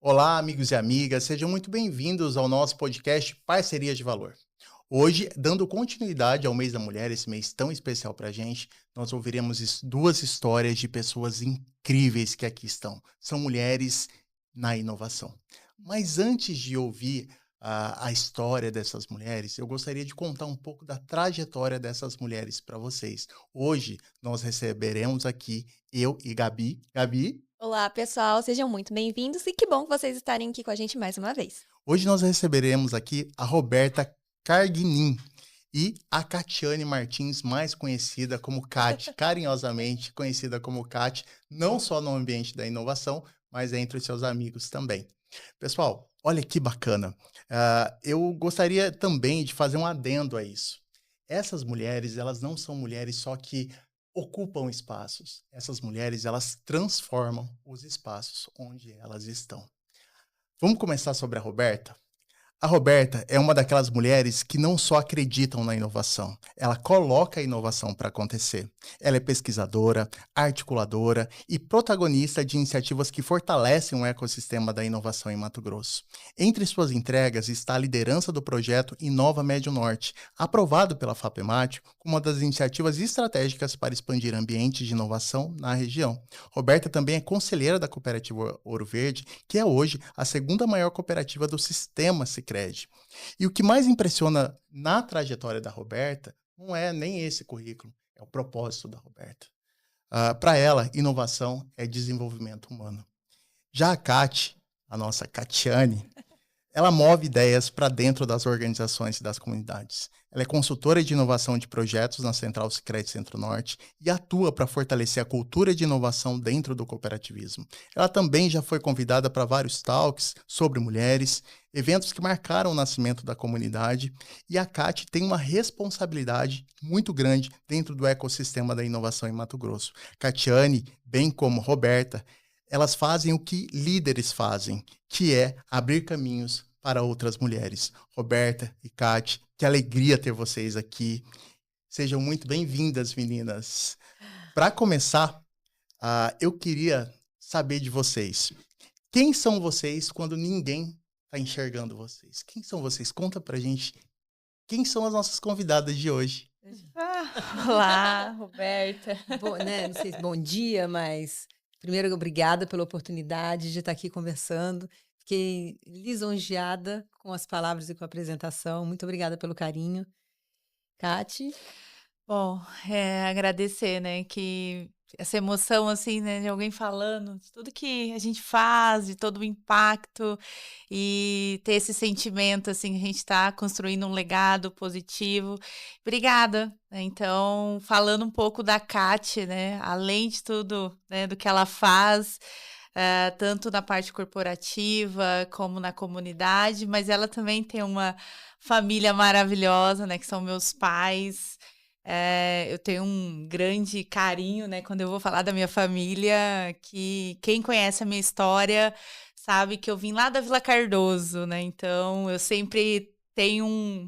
Olá, amigos e amigas, sejam muito bem-vindos ao nosso podcast Parceria de Valor. Hoje, dando continuidade ao Mês da Mulher, esse mês tão especial para a gente, nós ouviremos duas histórias de pessoas incríveis que aqui estão. São mulheres na inovação. Mas antes de ouvir a história dessas mulheres, eu gostaria de contar um pouco da trajetória dessas mulheres para vocês. Hoje, nós receberemos aqui eu e Gabi. Gabi, Olá, pessoal, sejam muito bem-vindos e que bom vocês estarem aqui com a gente mais uma vez. hoje nós receberemos aqui a Roberta Carguinin e a Catiane Martins, mais conhecida como Cati, carinhosamente conhecida como Cati, não só no ambiente da inovação, mas entre os seus amigos também. Pessoal, olha que bacana. Eu gostaria também de fazer um adendo a isso. Essas mulheres, elas não são mulheres só que ocupam espaços. Essas mulheres, elas transformam os espaços onde elas estão. Vamos começar sobre a Roberta? A Roberta é uma daquelas mulheres que não só acreditam na inovação, ela coloca a inovação para acontecer. Ela é pesquisadora, articuladora e protagonista de iniciativas que fortalecem o ecossistema da inovação em Mato Grosso. Entre suas entregas está a liderança do projeto Inova Médio Norte, aprovado pela FAPEMAT como uma das iniciativas estratégicas para expandir ambientes de inovação na região. Roberta também é conselheira da cooperativa Ouro Verde, que é hoje a segunda maior cooperativa do sistema Sicredi. E o que mais impressiona na trajetória da Roberta não é nem esse currículo, é o propósito da Roberta. Para ela, inovação é desenvolvimento humano. Já a Cati, a nossa Catiane, ela move ideias para dentro das organizações e das comunidades. Ela é consultora de inovação de projetos na Central Sicredi Centro-Norte e atua para fortalecer a cultura de inovação dentro do cooperativismo. Ela também já foi convidada para vários talks sobre mulheres, eventos que marcaram o nascimento da comunidade, e a CAT tem uma responsabilidade muito grande dentro do ecossistema da inovação em Mato Grosso. Catiane, bem como Roberta, elas fazem o que líderes fazem, que é abrir caminhos para outras mulheres. Roberta e Cati, que alegria ter vocês aqui. Sejam muito bem-vindas, meninas. Para começar, eu queria saber de vocês. Quem são vocês quando ninguém está enxergando vocês? Quem são vocês? Conta pra gente. Quem são as nossas convidadas de hoje? Olá, Roberta. Bom, né, não sei se bom dia, mas primeiro obrigada pela oportunidade de estar aqui conversando. Fiquei lisonjeada com as palavras e com a apresentação. Muito obrigada pelo carinho. Cati? Bom, agradecer, né, que essa emoção, assim, né, de alguém falando de tudo que a gente faz, de todo o impacto e ter esse sentimento, assim, que a gente está construindo um legado positivo. Obrigada, né, então, falando um pouco da Cati, né, além de tudo, né, do que ela faz, tanto na parte corporativa como na comunidade, mas ela também tem uma família maravilhosa, né, que são meus pais. Eu tenho um grande carinho, né, quando eu vou falar da minha família, que quem conhece a minha história sabe que eu vim lá da Vila Cardoso, né, então eu sempre tenho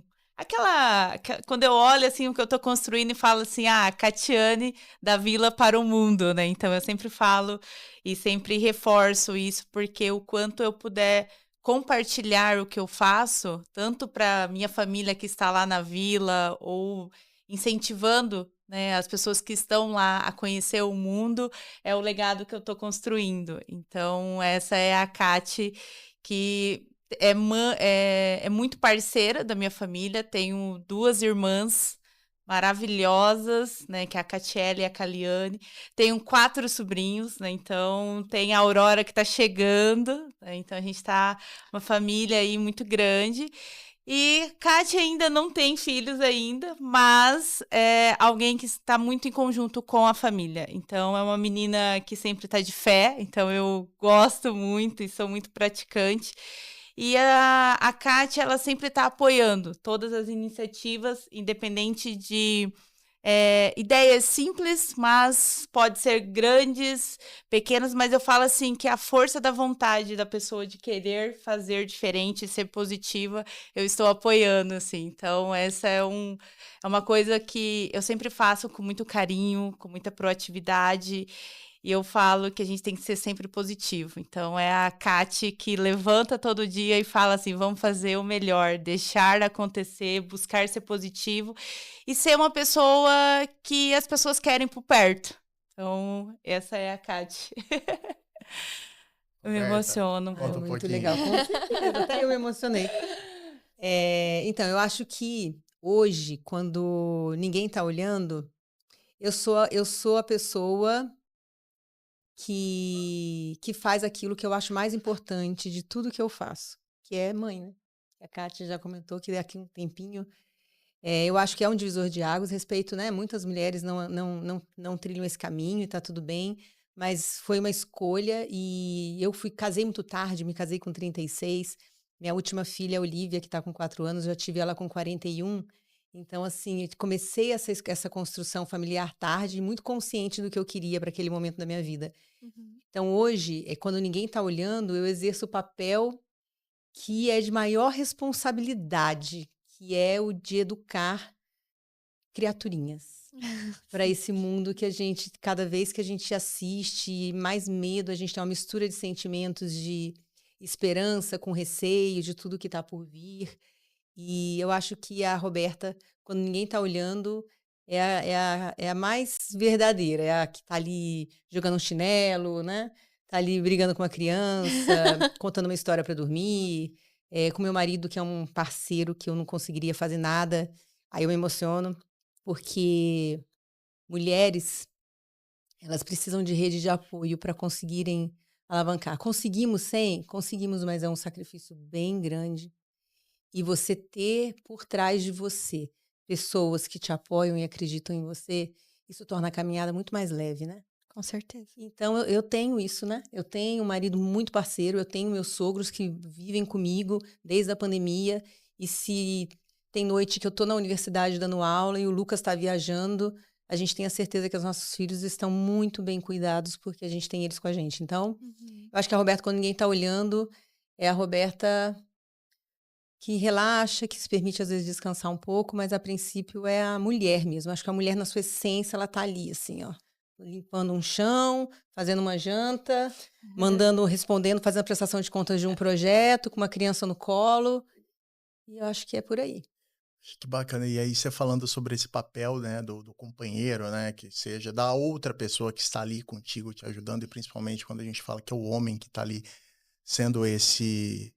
quando eu olho, assim, o que eu tô construindo e falo assim: "Ah, Catiane da Vila para o mundo", né, então eu sempre falo e sempre reforço isso, porque o quanto eu puder compartilhar o que eu faço, tanto para minha família que está lá na vila ou incentivando, né, as pessoas que estão lá a conhecer o mundo, é o legado que eu estou construindo. Então essa é a Cati, que é muito parceira da minha família, tenho 2 irmãs maravilhosas, né, que é a Catiele e a Caliane. Tenho 4 sobrinhos, né, então tem a Aurora que está chegando, né, então a gente está uma família aí muito grande. E Kátia ainda não tem filhos ainda, mas é alguém que está muito em conjunto com a família. Então é uma menina que sempre está de fé, então eu gosto muito e sou muito praticante. E a Kátia, ela sempre está apoiando todas as iniciativas, independente de ideias simples, mas pode ser grandes, pequenas, mas eu falo assim que a força da vontade da pessoa de querer fazer diferente, ser positiva, eu estou apoiando, assim. Então, essa é uma coisa que eu sempre faço com muito carinho, com muita proatividade E eu falo que a gente tem que ser sempre positivo. Então, é a Kati que levanta todo dia e fala assim, vamos fazer o melhor, deixar acontecer, buscar ser positivo e ser uma pessoa que as pessoas querem por perto. Então, essa é a Kati. Eu me Roberta, emociono. conta um Muito pouquinho. legal, com certeza. Até eu me emocionei. Então, eu acho que hoje, quando ninguém está olhando, eu sou a pessoa que faz aquilo que eu acho mais importante de tudo que eu faço, que é mãe, né? A Kátia já comentou que daqui a um tempinho, eu acho que é um divisor de águas, respeito, né? Muitas mulheres não trilham esse caminho e tá tudo bem, mas foi uma escolha e eu casei muito tarde, me casei com 36. Minha última filha, a Olivia, que está com 4 anos, eu já tive ela com 41. Então, assim, eu comecei essa construção familiar tarde, muito consciente do que eu queria para aquele momento da minha vida. Uhum. Então, hoje, quando ninguém está olhando, eu exerço o papel que é de maior responsabilidade, que é o de educar criaturinhas para esse mundo que a gente, cada vez que a gente assiste, mais medo, a gente tem uma mistura de sentimentos de esperança com receio de tudo que está por vir. E eu acho que a Roberta, quando ninguém está olhando, é a mais verdadeira, é a que está ali jogando um chinelo, né? Tá ali brigando com uma criança, contando uma história para dormir, com meu marido, que é um parceiro que eu não conseguiria fazer nada. Aí eu me emociono, porque mulheres, elas precisam de rede de apoio para conseguirem alavancar. Conseguimos sem? Conseguimos, mas é um sacrifício bem grande. E você ter por trás de você pessoas que te apoiam e acreditam em você, isso torna a caminhada muito mais leve, né? Com certeza. Então, eu tenho isso, né? Eu tenho um marido muito parceiro, eu tenho meus sogros que vivem comigo desde a pandemia. E se tem noite que eu tô na universidade dando aula e o Lucas está viajando, a gente tem a certeza que os nossos filhos estão muito bem cuidados porque a gente tem eles com a gente. Então, eu acho que a Roberta, quando ninguém está olhando, é a Roberta que relaxa, que se permite às vezes descansar um pouco, mas a princípio é a mulher mesmo. Acho que a mulher, na sua essência, ela tá ali, assim, ó, limpando um chão, fazendo uma janta, respondendo, fazendo a prestação de contas de um projeto, com uma criança no colo. E eu acho que é por aí. Que bacana. E aí você falando sobre esse papel, né, do companheiro, né, que seja da outra pessoa que está ali contigo, te ajudando, e principalmente quando a gente fala que é o homem que está ali sendo esse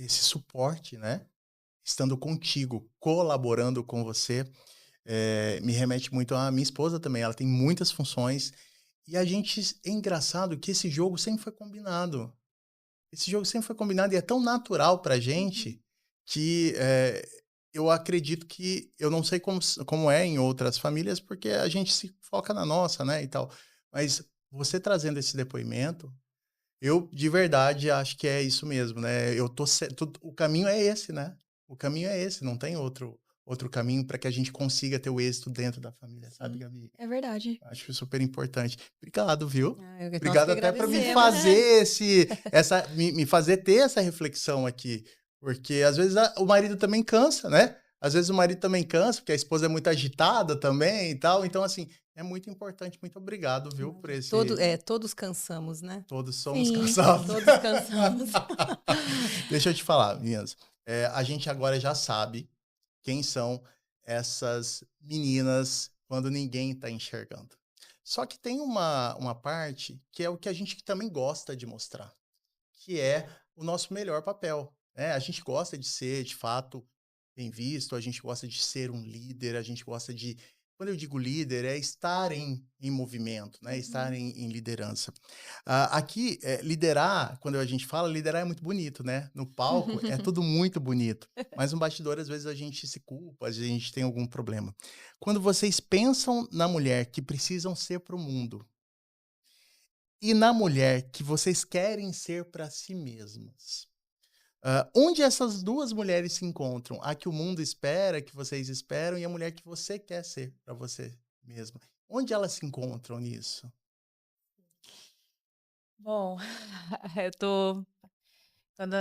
suporte, né, estando contigo, colaborando com você, me remete muito à minha esposa também. Ela tem muitas funções e é engraçado que esse jogo sempre foi combinado. Esse jogo sempre foi combinado e é tão natural pra gente que eu acredito que, eu não sei como é em outras famílias, porque a gente se foca na nossa, né, e tal. Mas você trazendo esse depoimento, eu de verdade acho que é isso mesmo, né? O caminho é esse, né? O caminho é esse, não tem outro caminho para que a gente consiga ter o êxito dentro da família, sabe, Gabi? É verdade. Acho super importante. Obrigado, viu? Nós Obrigado que até para me agradecemos. fazer me fazer ter essa reflexão aqui, porque às vezes o marido também cansa, né? Às vezes o marido também cansa, porque a esposa é muito agitada também e tal. Então, assim, é muito importante. Muito obrigado, viu, por esse. Todos cansamos, né? Todos somos Sim. cansados. Todos cansamos. Deixa eu te falar, meninas. A gente agora já sabe quem são essas meninas quando ninguém está enxergando. Só que tem uma parte que é o que a gente também gosta de mostrar, que é o nosso melhor papel, né? A gente gosta de ser, de fato, bem visto, a gente gosta de ser um líder, a gente gosta de... Quando eu digo líder, é estar em movimento, né? Estar em liderança. Aqui, liderar, quando a gente fala, liderar é muito bonito, né? No palco é tudo muito bonito, mas no bastidor, às vezes, a gente se culpa, às vezes a gente tem algum problema. Quando vocês pensam na mulher que precisam ser para o mundo e na mulher que vocês querem ser para si mesmas, onde essas duas mulheres se encontram? A que o mundo espera, que vocês esperam, e a mulher que você quer ser para você mesma. Onde elas se encontram nisso? Bom, quando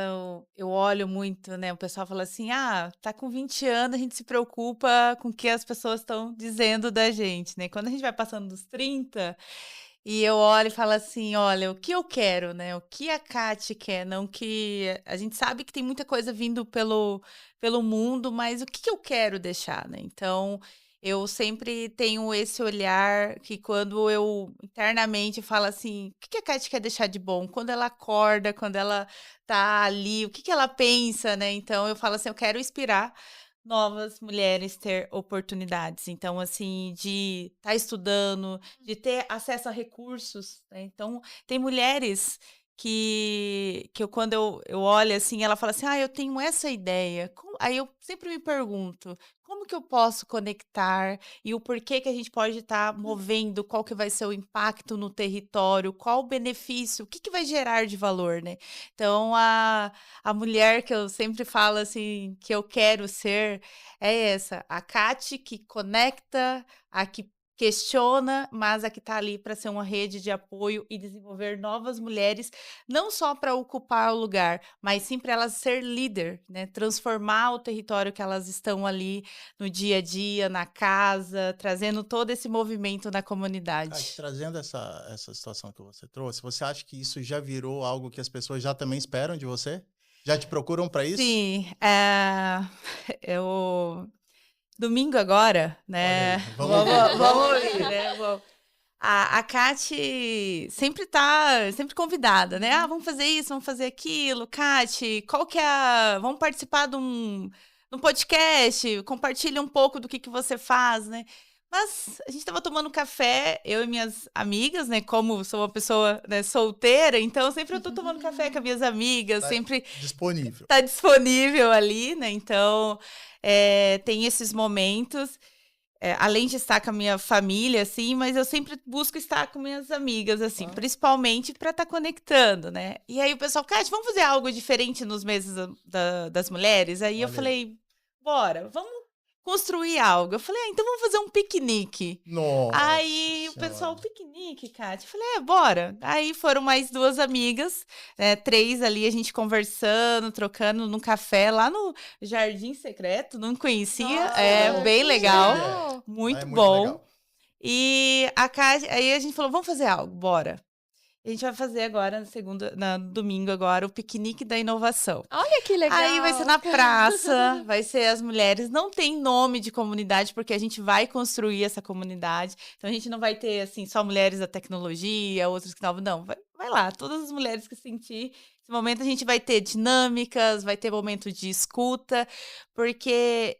eu olho muito, né, o pessoal fala assim: "Ah, tá com 20 anos, a gente se preocupa com o que as pessoas estão dizendo da gente", né. Quando a gente vai passando dos 30, E eu olho e falo assim, olha, o que eu quero, né? O que a Kati quer, não que... A gente sabe que tem muita coisa vindo pelo mundo, mas o que eu quero deixar, né? Então, eu sempre tenho esse olhar que quando eu internamente falo assim, o que a Kati quer deixar de bom? Quando ela acorda, quando ela tá ali, o que ela pensa, né? Então, eu falo assim, eu quero inspirar novas mulheres ter oportunidades. Então, assim, de estar estudando, de ter acesso a recursos, né? Então, tem mulheres quando eu olho assim, ela fala assim, eu tenho essa ideia. Aí eu sempre me pergunto, como que eu posso conectar e o porquê que a gente pode estar movendo, qual que vai ser o impacto no território, qual o benefício, o que vai gerar de valor, né? Então, a mulher que eu sempre falo assim, que eu quero ser, é essa, a Kati que conecta, a que questiona, mas a que está ali para ser uma rede de apoio e desenvolver novas mulheres, não só para ocupar o lugar, mas sim para elas ser líder, né? Transformar o território que elas estão ali no dia a dia, na casa, trazendo todo esse movimento na comunidade. Kati, trazendo essa situação que você trouxe, você acha que isso já virou algo que as pessoas já também esperam de você? Já te procuram para isso? Sim, eu... Domingo agora, né? Olha aí, vamos ouvir. Né? A Kati sempre convidada, né? Vamos fazer isso, vamos fazer aquilo. Kati, qual que é vamos participar de um podcast, compartilha um pouco do que você faz, né? Mas a gente estava tomando café, eu e minhas amigas, né? Como sou uma pessoa, né, solteira, então sempre eu tô tomando café com as minhas amigas, Tá sempre disponível. tá disponível ali, né? Então, tem esses momentos, além de estar com a minha família, assim, mas eu sempre busco estar com minhas amigas, assim, principalmente para estar conectando, né? E aí o pessoal, Kati, vamos fazer algo diferente nos meses das mulheres? Aí eu falei, bora, vamos construir algo. Eu falei, então vamos fazer um piquenique. Nossa Aí o pessoal, piquenique, Kati. Eu falei, bora. Aí foram mais 2 amigas, 3 ali, a gente conversando, trocando num café lá no Jardim Secreto, não conhecia. Nossa, Bem que legal, legal. muito muito bom. legal. E aí a gente falou, vamos fazer algo, bora. A gente vai fazer agora, no domingo agora, o piquenique da inovação. Olha que legal. Aí vai ser na praça, vai ser as mulheres. Não tem nome de comunidade, porque a gente vai construir essa comunidade. Então, a gente não vai ter, assim, só mulheres da tecnologia, outras que não. Vai lá, todas as mulheres que sentir. Nesse momento, a gente vai ter dinâmicas, vai ter momento de escuta, porque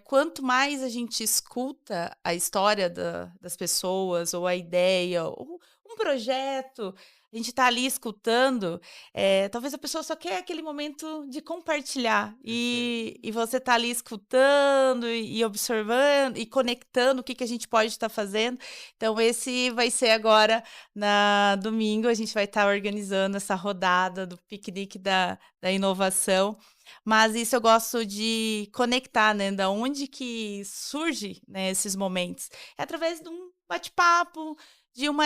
quanto mais a gente escuta a história das pessoas, ou a ideia, ou um projeto, a gente está ali escutando, talvez a pessoa só quer aquele momento de compartilhar. E você está ali escutando e observando e conectando o que a gente pode estar fazendo. Então, esse vai ser agora, na domingo, a gente vai estar organizando essa rodada do piquenique da inovação. Mas isso eu gosto de conectar, né? Da onde que surge, né, esses momentos. É através de um bate-papo, de uma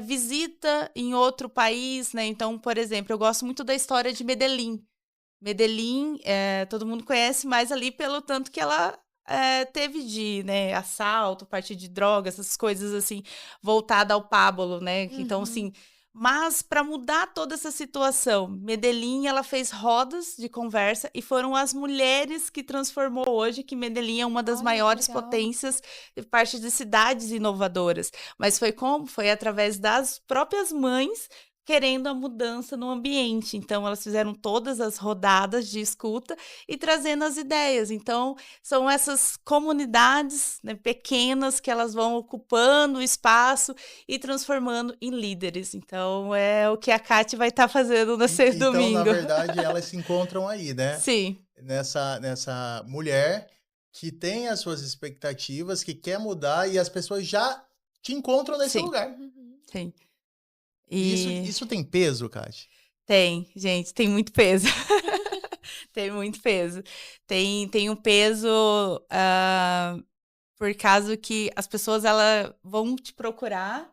visita em outro país, né? Então, por exemplo, eu gosto muito da história de Medellín. Medellín, todo mundo conhece, mas ali pelo tanto que ela teve de, né, assalto, parte de drogas, essas coisas assim, voltada ao Pablo, né? Então, assim, mas para mudar toda essa situação, Medellín, ela fez rodas de conversa e foram as mulheres que transformou hoje, que Medellín é uma das maiores potências de parte de cidades inovadoras. Mas foi como? Foi através das próprias mães querendo a mudança no ambiente. Então, elas fizeram todas as rodadas de escuta e trazendo as ideias. Então, são essas comunidades, né, pequenas que elas vão ocupando o espaço e transformando em líderes. Então, é o que a Kati vai estar fazendo nesse domingo. Então, na verdade, elas se encontram aí, né? Sim. Nessa mulher que tem as suas expectativas, que quer mudar e as pessoas já te encontram nesse lugar. Sim. Isso tem peso, Kati? Tem, gente, tem muito peso. Tem muito peso. Tem um peso por causa que as pessoas elas vão te procurar.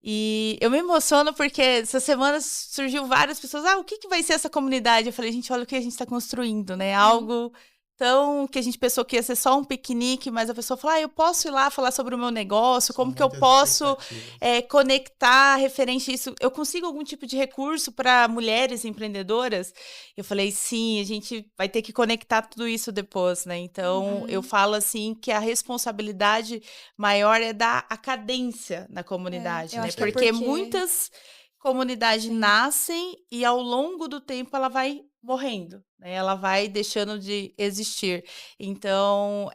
E eu me emociono porque essa semana surgiu várias pessoas. O que vai ser essa comunidade? Eu falei, gente, olha o que a gente está construindo, né? Algo que a gente pensou que ia ser só um piquenique, mas a pessoa fala, eu posso ir lá falar sobre o meu negócio, São como que eu muitas posso expectativas. conectar referente a isso? Eu consigo algum tipo de recurso para mulheres empreendedoras? Eu falei, sim, a gente vai ter que conectar tudo isso depois, né? Então, eu falo assim que a responsabilidade maior é dar a cadência na comunidade, eu né? acho que é Porque porque... muitas comunidades Sim. nascem e ao longo do tempo ela vai morrendo, né? Ela vai deixando de existir. Então,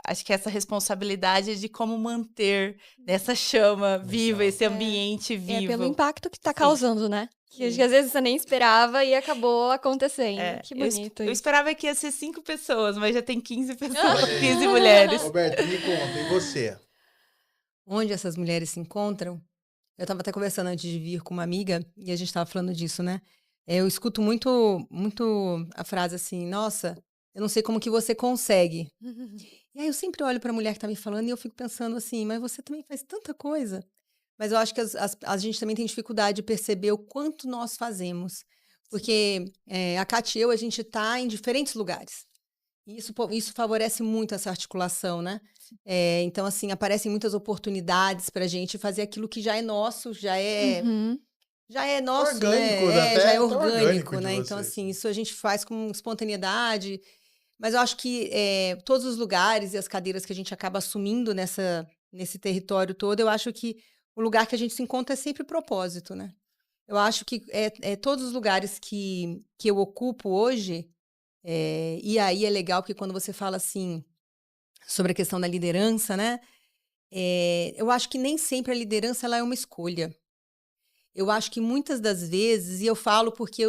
acho que essa responsabilidade é de como manter essa chama viva, Legal. esse ambiente É pelo vivo. impacto que tá Sim, causando, né? Que sim. às vezes você nem esperava e acabou acontecendo. Que bonito Eu isso. esperava que ia ser 5 pessoas, mas já tem 15 pessoas, Olha aí. 15 mulheres. Roberta, me conta, e você? Onde essas mulheres se encontram? Eu estava até conversando antes de vir com uma amiga e a gente estava falando disso, né? Eu escuto muito a frase assim, nossa, eu não sei como que você consegue. E aí eu sempre olho para a mulher que está me falando e eu fico pensando assim, mas você também faz tanta coisa. Mas eu acho que a gente também tem dificuldade de perceber o quanto nós fazemos. Porque a Kátia e eu, a gente está em diferentes lugares. E isso favorece muito essa articulação, né? Então, assim, aparecem muitas oportunidades para a gente fazer aquilo que já é nosso, Uhum. já é nosso, Orgânico, né? até, Já é até orgânico orgânico, de né? Então, vocês. assim, isso a gente faz com espontaneidade. Mas eu acho que todos os lugares e as cadeiras que a gente acaba assumindo nesse território todo, eu acho que o lugar que a gente se encontra é sempre propósito, né? Eu acho que todos os lugares que eu ocupo hoje, e aí é legal porque quando você fala assim sobre a questão da liderança, né? Eu acho que nem sempre a liderança ela é uma escolha. Eu acho que muitas das vezes, e eu falo porque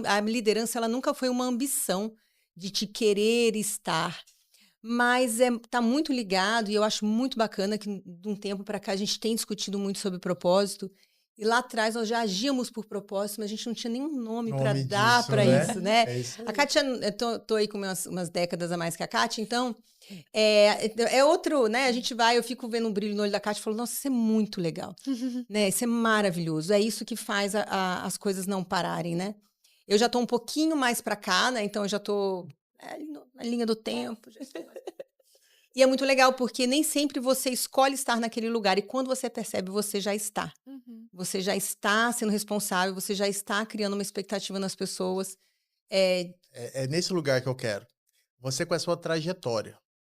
a liderança ela nunca foi uma ambição de te querer estar, mas tá muito ligado, e eu acho muito bacana que de um tempo para cá a gente tem discutido muito sobre propósito, e lá atrás nós já agíamos por propósito, mas a gente não tinha nenhum nome para Nome dar disso, para né? isso, né? É isso A aí. Kátia, eu tô aí com umas décadas a mais que a Kátia, então é outro, né? A gente vai, eu fico vendo um brilho no olho da Kátia e falo, nossa, isso é muito legal, né? Isso é maravilhoso, é isso que faz as coisas não pararem, né? Eu já tô um pouquinho mais para cá, né? Então eu já tô ali na linha do tempo, já estou mais... E é muito legal, porque nem sempre você escolhe estar naquele lugar. E quando você percebe, você já está. Uhum. Você já está sendo responsável, você já está criando uma expectativa nas pessoas. É nesse lugar que eu quero. Você com a sua trajetória,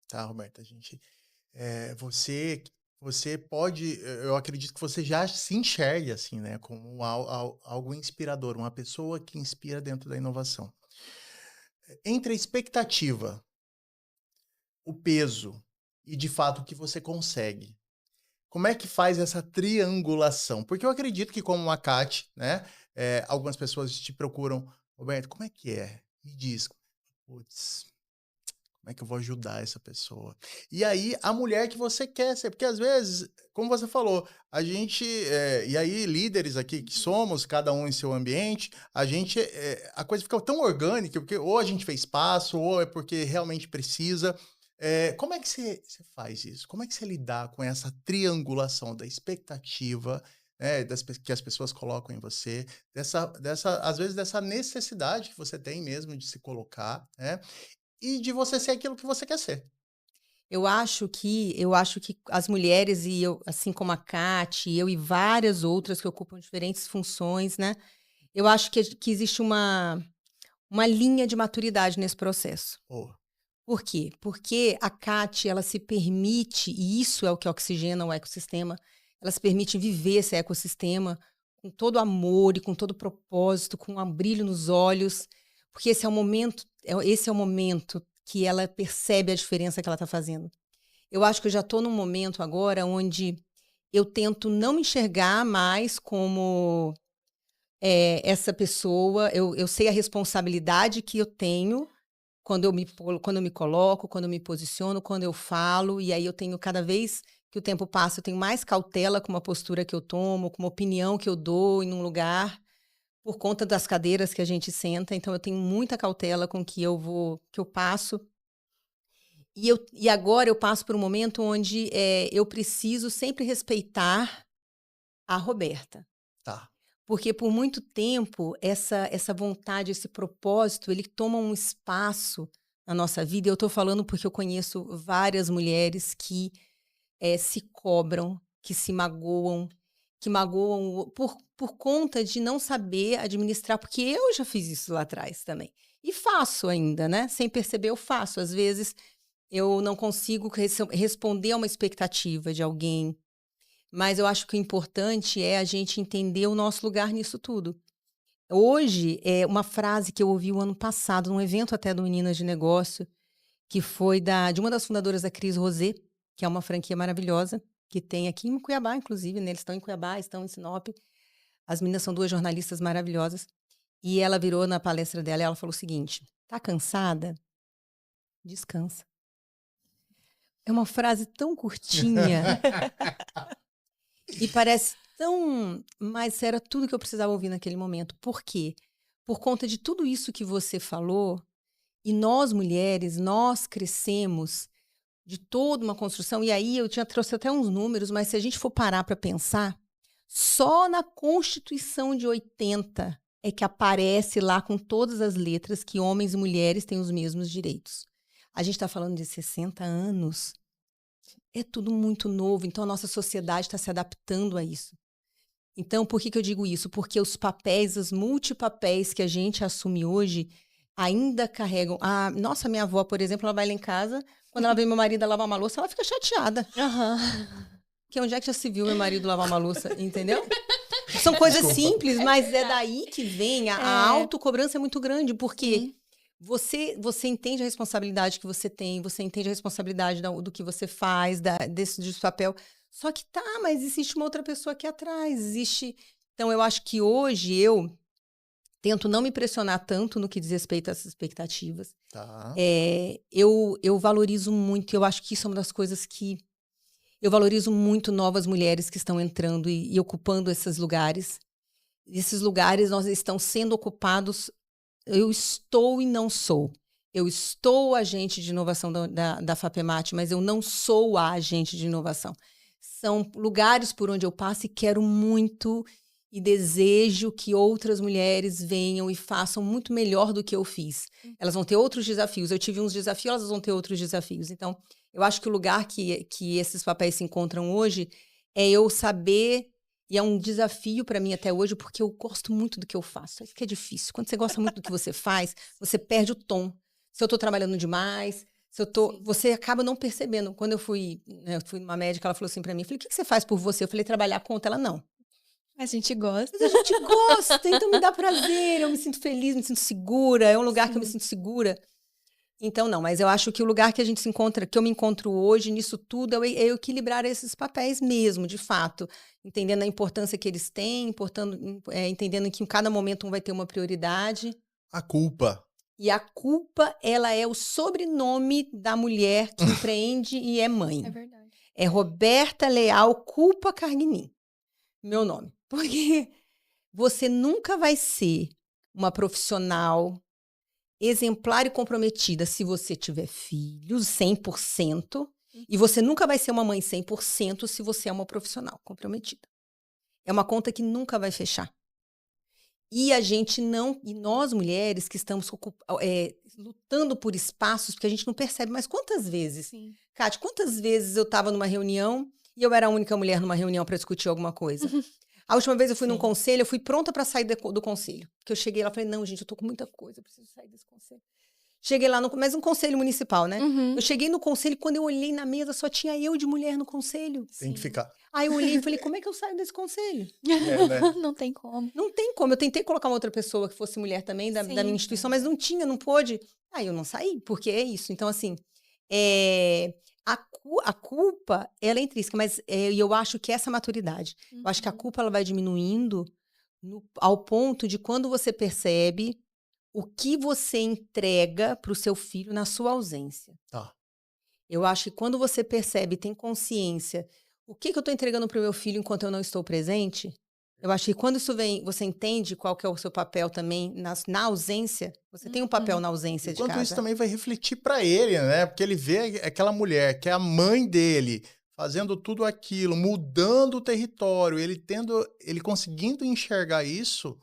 tá, Roberta? Você pode, eu acredito que você já se enxergue assim, né, como algo inspirador, uma pessoa que inspira dentro da inovação. Entre a expectativa, o peso e de fato o que você consegue. Como é que faz essa triangulação? Porque eu acredito que como uma Kat, né, algumas pessoas te procuram, Roberto, como é que é? Me diz. Putz, como é que eu vou ajudar essa pessoa? E aí, a mulher que você quer ser, porque às vezes, como você falou, a gente, e aí líderes aqui que somos, cada um em seu ambiente, a coisa fica tão orgânica, porque ou a gente fez espaço, ou é porque realmente precisa. Como é que você faz isso? Como é que você lidar com essa triangulação da expectativa, né, que as pessoas colocam em você, às vezes dessa necessidade que você tem mesmo de se colocar, né? E de você ser aquilo que você quer ser. Eu acho que as mulheres, e eu, assim como a Kátia, eu e várias outras que ocupam diferentes funções, né? Eu acho que existe uma linha de maturidade nesse processo. Boa. Por quê? Porque a Kátia, ela se permite, e isso é o que oxigena o ecossistema, ela se permite viver esse ecossistema com todo amor e com todo propósito, com um brilho nos olhos, porque esse é o momento que ela percebe a diferença que ela está fazendo. Eu acho que eu já estou num momento agora onde eu tento não me enxergar mais como essa pessoa, eu sei a responsabilidade que eu tenho quando eu me coloco, quando eu me posiciono, quando eu falo, e aí eu tenho, cada vez que o tempo passa, eu tenho mais cautela com uma postura que eu tomo, com uma opinião que eu dou em um lugar, por conta das cadeiras que a gente senta, então eu tenho muita cautela com que eu passo. E agora eu passo por um momento onde eu preciso sempre respeitar a Roberta. Tá. Porque por muito tempo, essa vontade, esse propósito, ele toma um espaço na nossa vida. Eu estou falando porque eu conheço várias mulheres que se cobram, que se magoam, que magoam por conta de não saber administrar, porque eu já fiz isso lá atrás também. E faço ainda, né? Sem perceber, eu faço. Às vezes, eu não consigo responder a uma expectativa de alguém, mas eu acho que o importante é a gente entender o nosso lugar nisso tudo. Hoje, é uma frase que eu ouvi o ano passado, num evento até do Meninas de Negócio, que foi de uma das fundadoras da Cris Rosé, que é uma franquia maravilhosa, que tem aqui em Cuiabá, inclusive, né? Eles estão em Cuiabá, estão em Sinop. As meninas são duas jornalistas maravilhosas. E ela virou na palestra dela e ela falou o seguinte: tá cansada? Descansa. É uma frase tão curtinha e parece tão... Mas era tudo que eu precisava ouvir naquele momento. Por quê? Por conta de tudo isso que você falou, e nós mulheres, nós crescemos de toda uma construção. E aí eu trouxe até uns números, mas se a gente for parar para pensar, só na Constituição de 80 é que aparece lá com todas as letras que homens e mulheres têm os mesmos direitos. A gente está falando de 60 anos. É tudo muito novo, então a nossa sociedade está se adaptando a isso. Então, por que eu digo isso? Porque os papéis, os multipapéis que a gente assume hoje ainda carregam... Nossa, minha avó, por exemplo, ela vai lá em casa, quando ela vê meu marido lavar uma louça, ela fica chateada. Porque onde é que já se viu meu marido lavar uma louça, entendeu? São coisas simples, mas é daí que vem a autocobrança é muito grande, porque você entende a responsabilidade que você tem, você entende a responsabilidade do que você faz, desse papel. Só que mas existe uma outra pessoa aqui atrás, existe... Então, eu acho que hoje eu tento não me pressionar tanto no que diz respeito a essas expectativas. Tá. Eu valorizo muito, eu acho que isso é uma das coisas que... Eu valorizo muito novas mulheres que estão entrando e ocupando esses lugares. Esses lugares estão sendo ocupados. Eu estou e não sou. Eu estou agente de inovação da FAPEMAT, mas eu não sou a agente de inovação. São lugares por onde eu passo e quero muito e desejo que outras mulheres venham e façam muito melhor do que eu fiz. Elas vão ter outros desafios. Eu tive uns desafios, elas vão ter outros desafios. Então, eu acho que o lugar que esses papéis se encontram hoje é eu saber, e é um desafio para mim até hoje, porque eu gosto muito do que eu faço. Isso que é difícil. Quando você gosta muito do que você faz, você perde o tom. Se eu estou trabalhando demais, você acaba não percebendo. Quando eu fui numa médica, ela falou assim para mim, eu falei, o que você faz por você? Eu falei, trabalhar conta. Ela, não. A gente gosta. Mas a gente gosta, então me dá prazer, eu me sinto feliz, me sinto segura, é um lugar que eu me sinto segura. Então, não, mas eu acho que o lugar que a gente se encontra, que eu me encontro hoje nisso tudo, é equilibrar esses papéis mesmo, de fato. Entendendo a importância que eles têm, entendendo que em cada momento um vai ter uma prioridade. A culpa. E a culpa, ela é o sobrenome da mulher que empreende e é mãe. É verdade. É Roberta Leal Culpa Carguinin, meu nome. Porque você nunca vai ser uma profissional exemplar e comprometida se você tiver filhos 100%, e você nunca vai ser uma mãe 100% se você é uma profissional comprometida. É uma conta que nunca vai fechar. E nós mulheres que estamos lutando por espaços, porque a gente não percebe, mas quantas vezes, Kátia, quantas vezes eu estava numa reunião e eu era a única mulher numa reunião para discutir alguma coisa? A última vez eu fui num conselho, eu fui pronta para sair do conselho. Porque eu cheguei lá e falei, não, gente, eu tô com muita coisa, eu preciso sair desse conselho. Cheguei lá, mas um conselho municipal, né? Eu cheguei no conselho, quando eu olhei na mesa, só tinha eu de mulher no conselho. Tem que ficar. Aí eu olhei e falei, como é que eu saio desse conselho? Né? Não tem como. Não tem como. Eu tentei colocar uma outra pessoa que fosse mulher também, da minha instituição, mas não tinha, não pôde. Aí eu não saí, porque é isso. Então, assim, a culpa, ela é intrínseca, mas eu acho que essa maturidade. Eu acho que a culpa ela vai diminuindo ao ponto de quando você percebe o que você entrega para o seu filho na sua ausência. Tá. Eu acho que quando você percebe, tem consciência, o que eu estou entregando para o meu filho enquanto eu não estou presente, eu acho que quando isso vem, você entende qual que é o seu papel também na ausência, você tem um papel na ausência de casa. Enquanto isso também vai refletir para ele, né? Porque ele vê aquela mulher que é a mãe dele, fazendo tudo aquilo, mudando o território, ele conseguindo enxergar isso,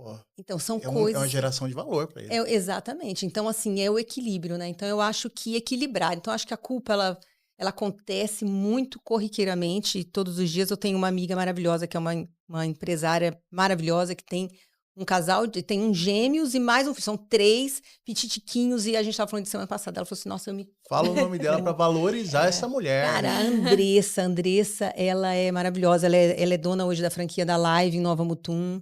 Pô, Então, são é uma coisas... geração de valor para ele. Exatamente. Então, assim, é o equilíbrio, né? Então, eu acho que equilibrar. Então, eu acho que a culpa, ela acontece muito corriqueiramente. Todos os dias eu tenho uma amiga maravilhosa, que é uma empresária maravilhosa, que tem um casal, tem um gêmeos e mais um filho. São 3 pititiquinhos. E a gente estava falando de semana passada. Ela falou assim, nossa, eu me... Fala o nome dela para valorizar essa mulher. Cara, a Andressa, ela é maravilhosa. Ela é dona hoje da franquia da Live em Nova Mutum.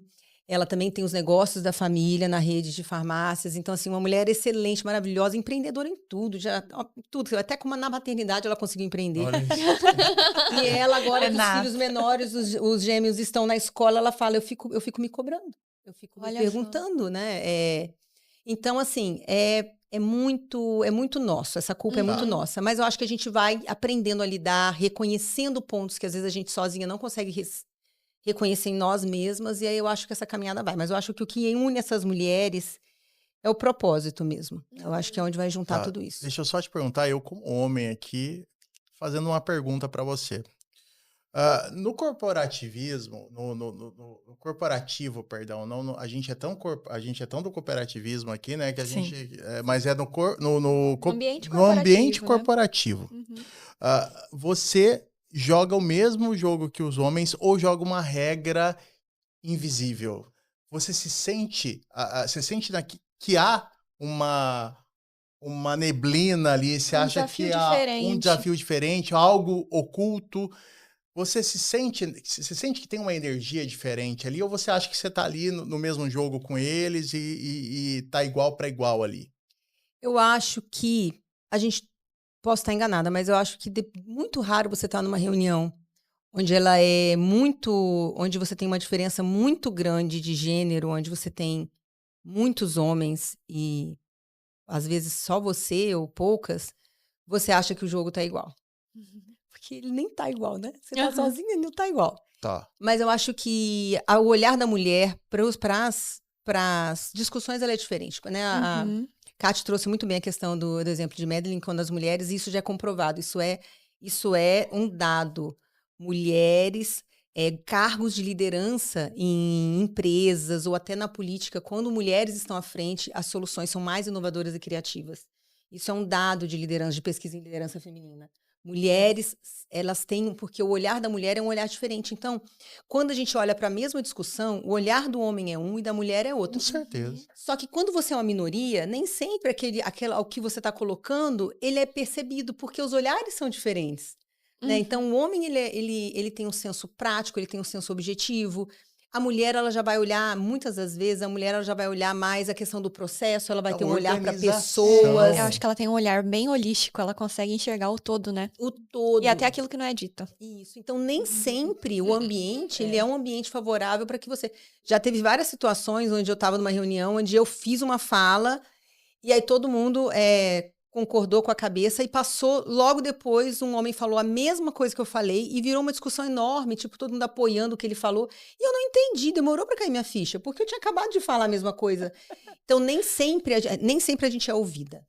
Ela também tem os negócios da família na rede de farmácias. Então, assim, uma mulher excelente, maravilhosa, empreendedora em tudo. Tudo. Até como na maternidade ela conseguiu empreender. Olha isso. E ela, agora que os Renata. filhos menores, os gêmeos estão na escola, ela fala, eu fico me cobrando. Eu fico me Olha perguntando, né? Então, assim, é muito nosso. Essa culpa é muito nossa. Mas eu acho que a gente vai aprendendo a lidar, reconhecendo pontos que às vezes a gente sozinha não consegue reconhecer em nós mesmas, e aí eu acho que essa caminhada vai. Mas eu acho que o que une essas mulheres é o propósito mesmo. Eu acho que é onde vai juntar Tá, tudo isso. deixa eu só te perguntar, eu como homem aqui, fazendo uma pergunta para você. No corporativismo, no corporativo, perdão, a gente é tão do cooperativismo aqui, né, que a Sim. gente, mas é no Ambiente ambiente corporativo, né? corporativo. Você joga o mesmo jogo que os homens ou joga uma regra invisível? Você se sente, você sente que há uma neblina ali, você Um acha desafio que há um diferente. desafio diferente, algo oculto? Você se sente que tem uma energia diferente ali, ou você acha que você tá ali no mesmo jogo com eles e tá igual para igual ali? Eu acho que a gente posso estar enganada, mas eu acho que muito raro você estar numa reunião onde ela é onde você tem uma diferença muito grande de gênero, onde você tem muitos homens e às vezes só você ou poucas, você acha que o jogo tá igual. Porque ele nem tá igual, né? Você tá sozinho e não tá igual. Tá. Mas eu acho que o olhar da mulher para as discussões ela é diferente, né? A Kate trouxe muito bem a questão do exemplo de Madeline, quando as mulheres, isso já é comprovado, isso é um dado. Mulheres, cargos de liderança em empresas ou até na política, quando mulheres estão à frente, as soluções são mais inovadoras e criativas. Isso é um dado de liderança, de pesquisa em liderança feminina. Mulheres, elas têm, porque o olhar da mulher é um olhar diferente. Então, quando a gente olha para a mesma discussão, o olhar do homem é um e da mulher é outro. Com certeza. Só que quando você é uma minoria, nem sempre o que você está colocando, ele é percebido, porque os olhares são diferentes. Né? Então, o homem, ele tem um senso prático, ele tem um senso objetivo. A mulher, ela já vai olhar, muitas das vezes, a mulher ela já vai olhar mais a questão do processo, ela vai ter um olhar para pessoas. Eu acho que ela tem um olhar bem holístico, ela consegue enxergar o todo, né? O todo. E até aquilo que não é dito. Isso. Então, nem sempre o ambiente, ele é um ambiente favorável para que você... Já teve várias situações onde eu estava numa reunião, onde eu fiz uma fala, e aí todo mundo concordou com a cabeça, e passou, logo depois, um homem falou a mesma coisa que eu falei, e virou uma discussão enorme, tipo, todo mundo apoiando o que ele falou, e eu não entendi, demorou para cair minha ficha, porque eu tinha acabado de falar a mesma coisa. Então, nem sempre a gente é ouvida.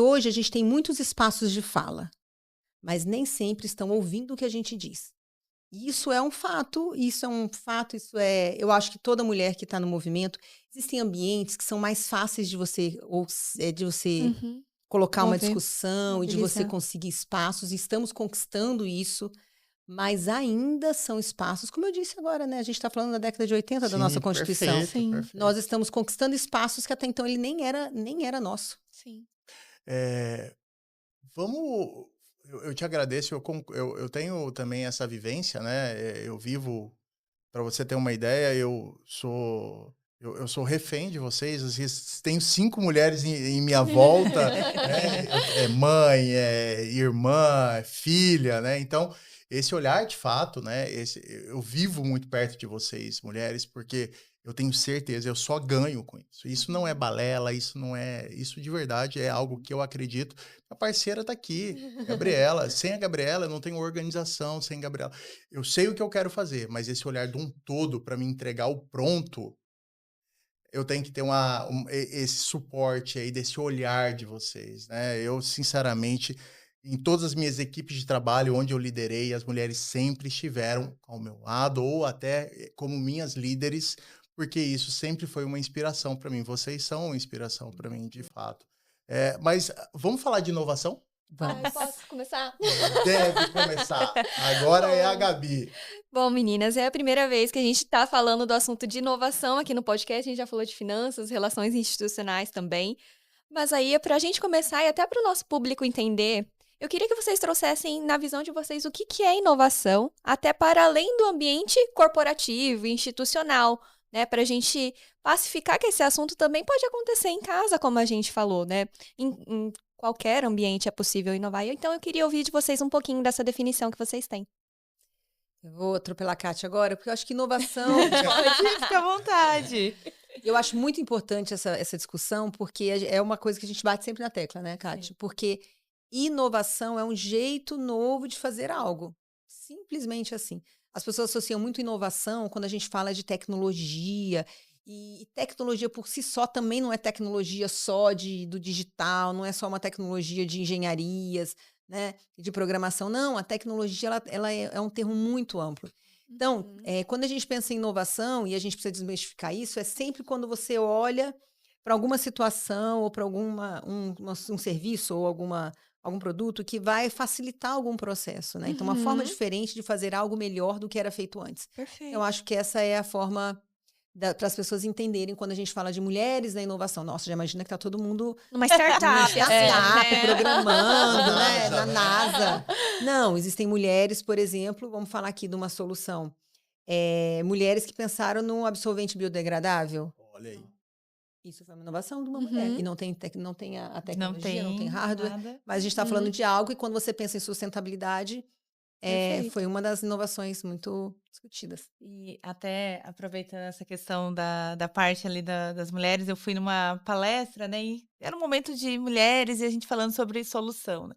Hoje, a gente tem muitos espaços de fala, mas nem sempre estão ouvindo o que a gente diz. Isso é um fato, eu acho que toda mulher que está no movimento, existem ambientes que são mais fáceis de você colocar uma discussão e de você conseguir espaços, e estamos conquistando isso, mas ainda são espaços, como eu disse agora, né? A gente está falando da década de 80 da nossa Constituição. Perfeito. Nós estamos conquistando espaços que até então ele nem era nosso. Sim. Vamos... Eu te agradeço, eu tenho também essa vivência, né? Eu vivo, para você ter uma ideia, eu sou refém de vocês. Tenho 5 mulheres em minha volta, né? É mãe, é irmã, é filha, né? Então, esse olhar de fato, né? Eu vivo muito perto de vocês, mulheres, porque eu tenho certeza, eu só ganho com isso. Isso não é balela, isso de verdade é algo que eu acredito. A parceira tá aqui, Gabriela. Sem a Gabriela, eu não tenho organização, sem Gabriela. Eu sei o que eu quero fazer, mas esse olhar de um todo para me entregar o pronto, eu tenho que ter esse suporte aí, desse olhar de vocês, né? Eu, sinceramente, em todas as minhas equipes de trabalho, onde eu liderei, as mulheres sempre estiveram ao meu lado ou até como minhas líderes, porque isso sempre foi uma inspiração para mim. Vocês são uma inspiração para mim, de fato. Mas vamos falar de inovação? Vamos. Posso começar? Deve começar. Agora é a Gabi. Bom, meninas, é a primeira vez que a gente está falando do assunto de inovação aqui no podcast. A gente já falou de finanças, relações institucionais também. Mas aí, para a gente começar e até para o nosso público entender, eu queria que vocês trouxessem, na visão de vocês, o que é inovação, até para além do ambiente corporativo, institucional, né? Para a gente pacificar que esse assunto também pode acontecer em casa, como a gente falou, né? Em qualquer ambiente é possível inovar. Então, eu queria ouvir de vocês um pouquinho dessa definição que vocês têm. Eu vou atropelar a Kátia agora, porque eu acho que inovação... Pode, fica à vontade. Eu acho muito importante essa discussão, porque é uma coisa que a gente bate sempre na tecla, né, Kátia? Porque inovação é um jeito novo de fazer algo. Simplesmente assim. As pessoas associam muito inovação quando a gente fala de tecnologia. E tecnologia por si só também não é tecnologia só do digital, não é só uma tecnologia de engenharias, né, de programação. Não, a tecnologia ela é um termo muito amplo. Então, quando a gente pensa em inovação, e a gente precisa desmistificar isso, é sempre quando você olha para alguma situação ou para um serviço ou algum produto que vai facilitar algum processo, né? Então, uma forma diferente de fazer algo melhor do que era feito antes. Perfeito. Eu acho que essa é a forma para as pessoas entenderem quando a gente fala de mulheres na inovação. Nossa, já imagina que tá todo mundo Numa startup, programando, né? Na NASA. Não, existem mulheres, por exemplo, vamos falar aqui de uma solução. Mulheres que pensaram num absorvente biodegradável. Olha aí. Isso foi uma inovação de uma mulher. E não tem a tecnologia, não tem hardware. Nada. Mas a gente está falando de algo, e quando você pensa em sustentabilidade, foi uma das inovações muito discutidas. E até aproveitando essa questão da parte ali das mulheres, eu fui numa palestra, né? E era um momento de mulheres e a gente falando sobre solução, né?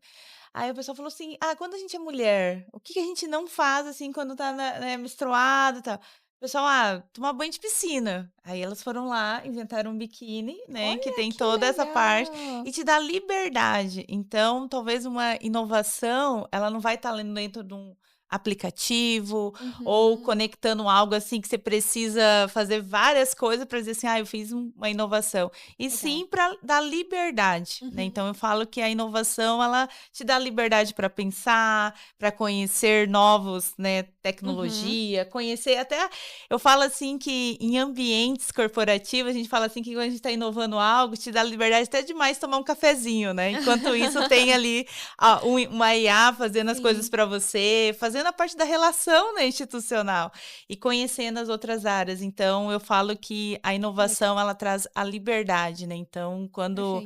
Aí o pessoal falou assim: quando a gente é mulher, o que a gente não faz assim quando tá menstruada e tal? O pessoal, tomar banho de piscina. Aí elas foram lá, inventaram um biquíni, né? Olha, que tem que toda essa parte. legal. E te dá liberdade. Então, talvez uma inovação, ela não vai estar ali dentro de um aplicativo ou conectando algo assim que você precisa fazer várias coisas para dizer assim, eu fiz uma inovação. E Legal. sim para dar liberdade, né? Então eu falo que a inovação ela te dá liberdade para pensar, para conhecer novos, né, tecnologia, conhecer até eu falo assim que em ambientes corporativos a gente fala assim que quando a gente está inovando algo te dá liberdade até demais tomar um cafezinho, né? Enquanto isso tem ali uma IA fazendo as coisas para você, fazendo a parte da relação, né, institucional e conhecendo as outras áreas. Então, eu falo que a inovação, ela traz a liberdade, né? Então, quando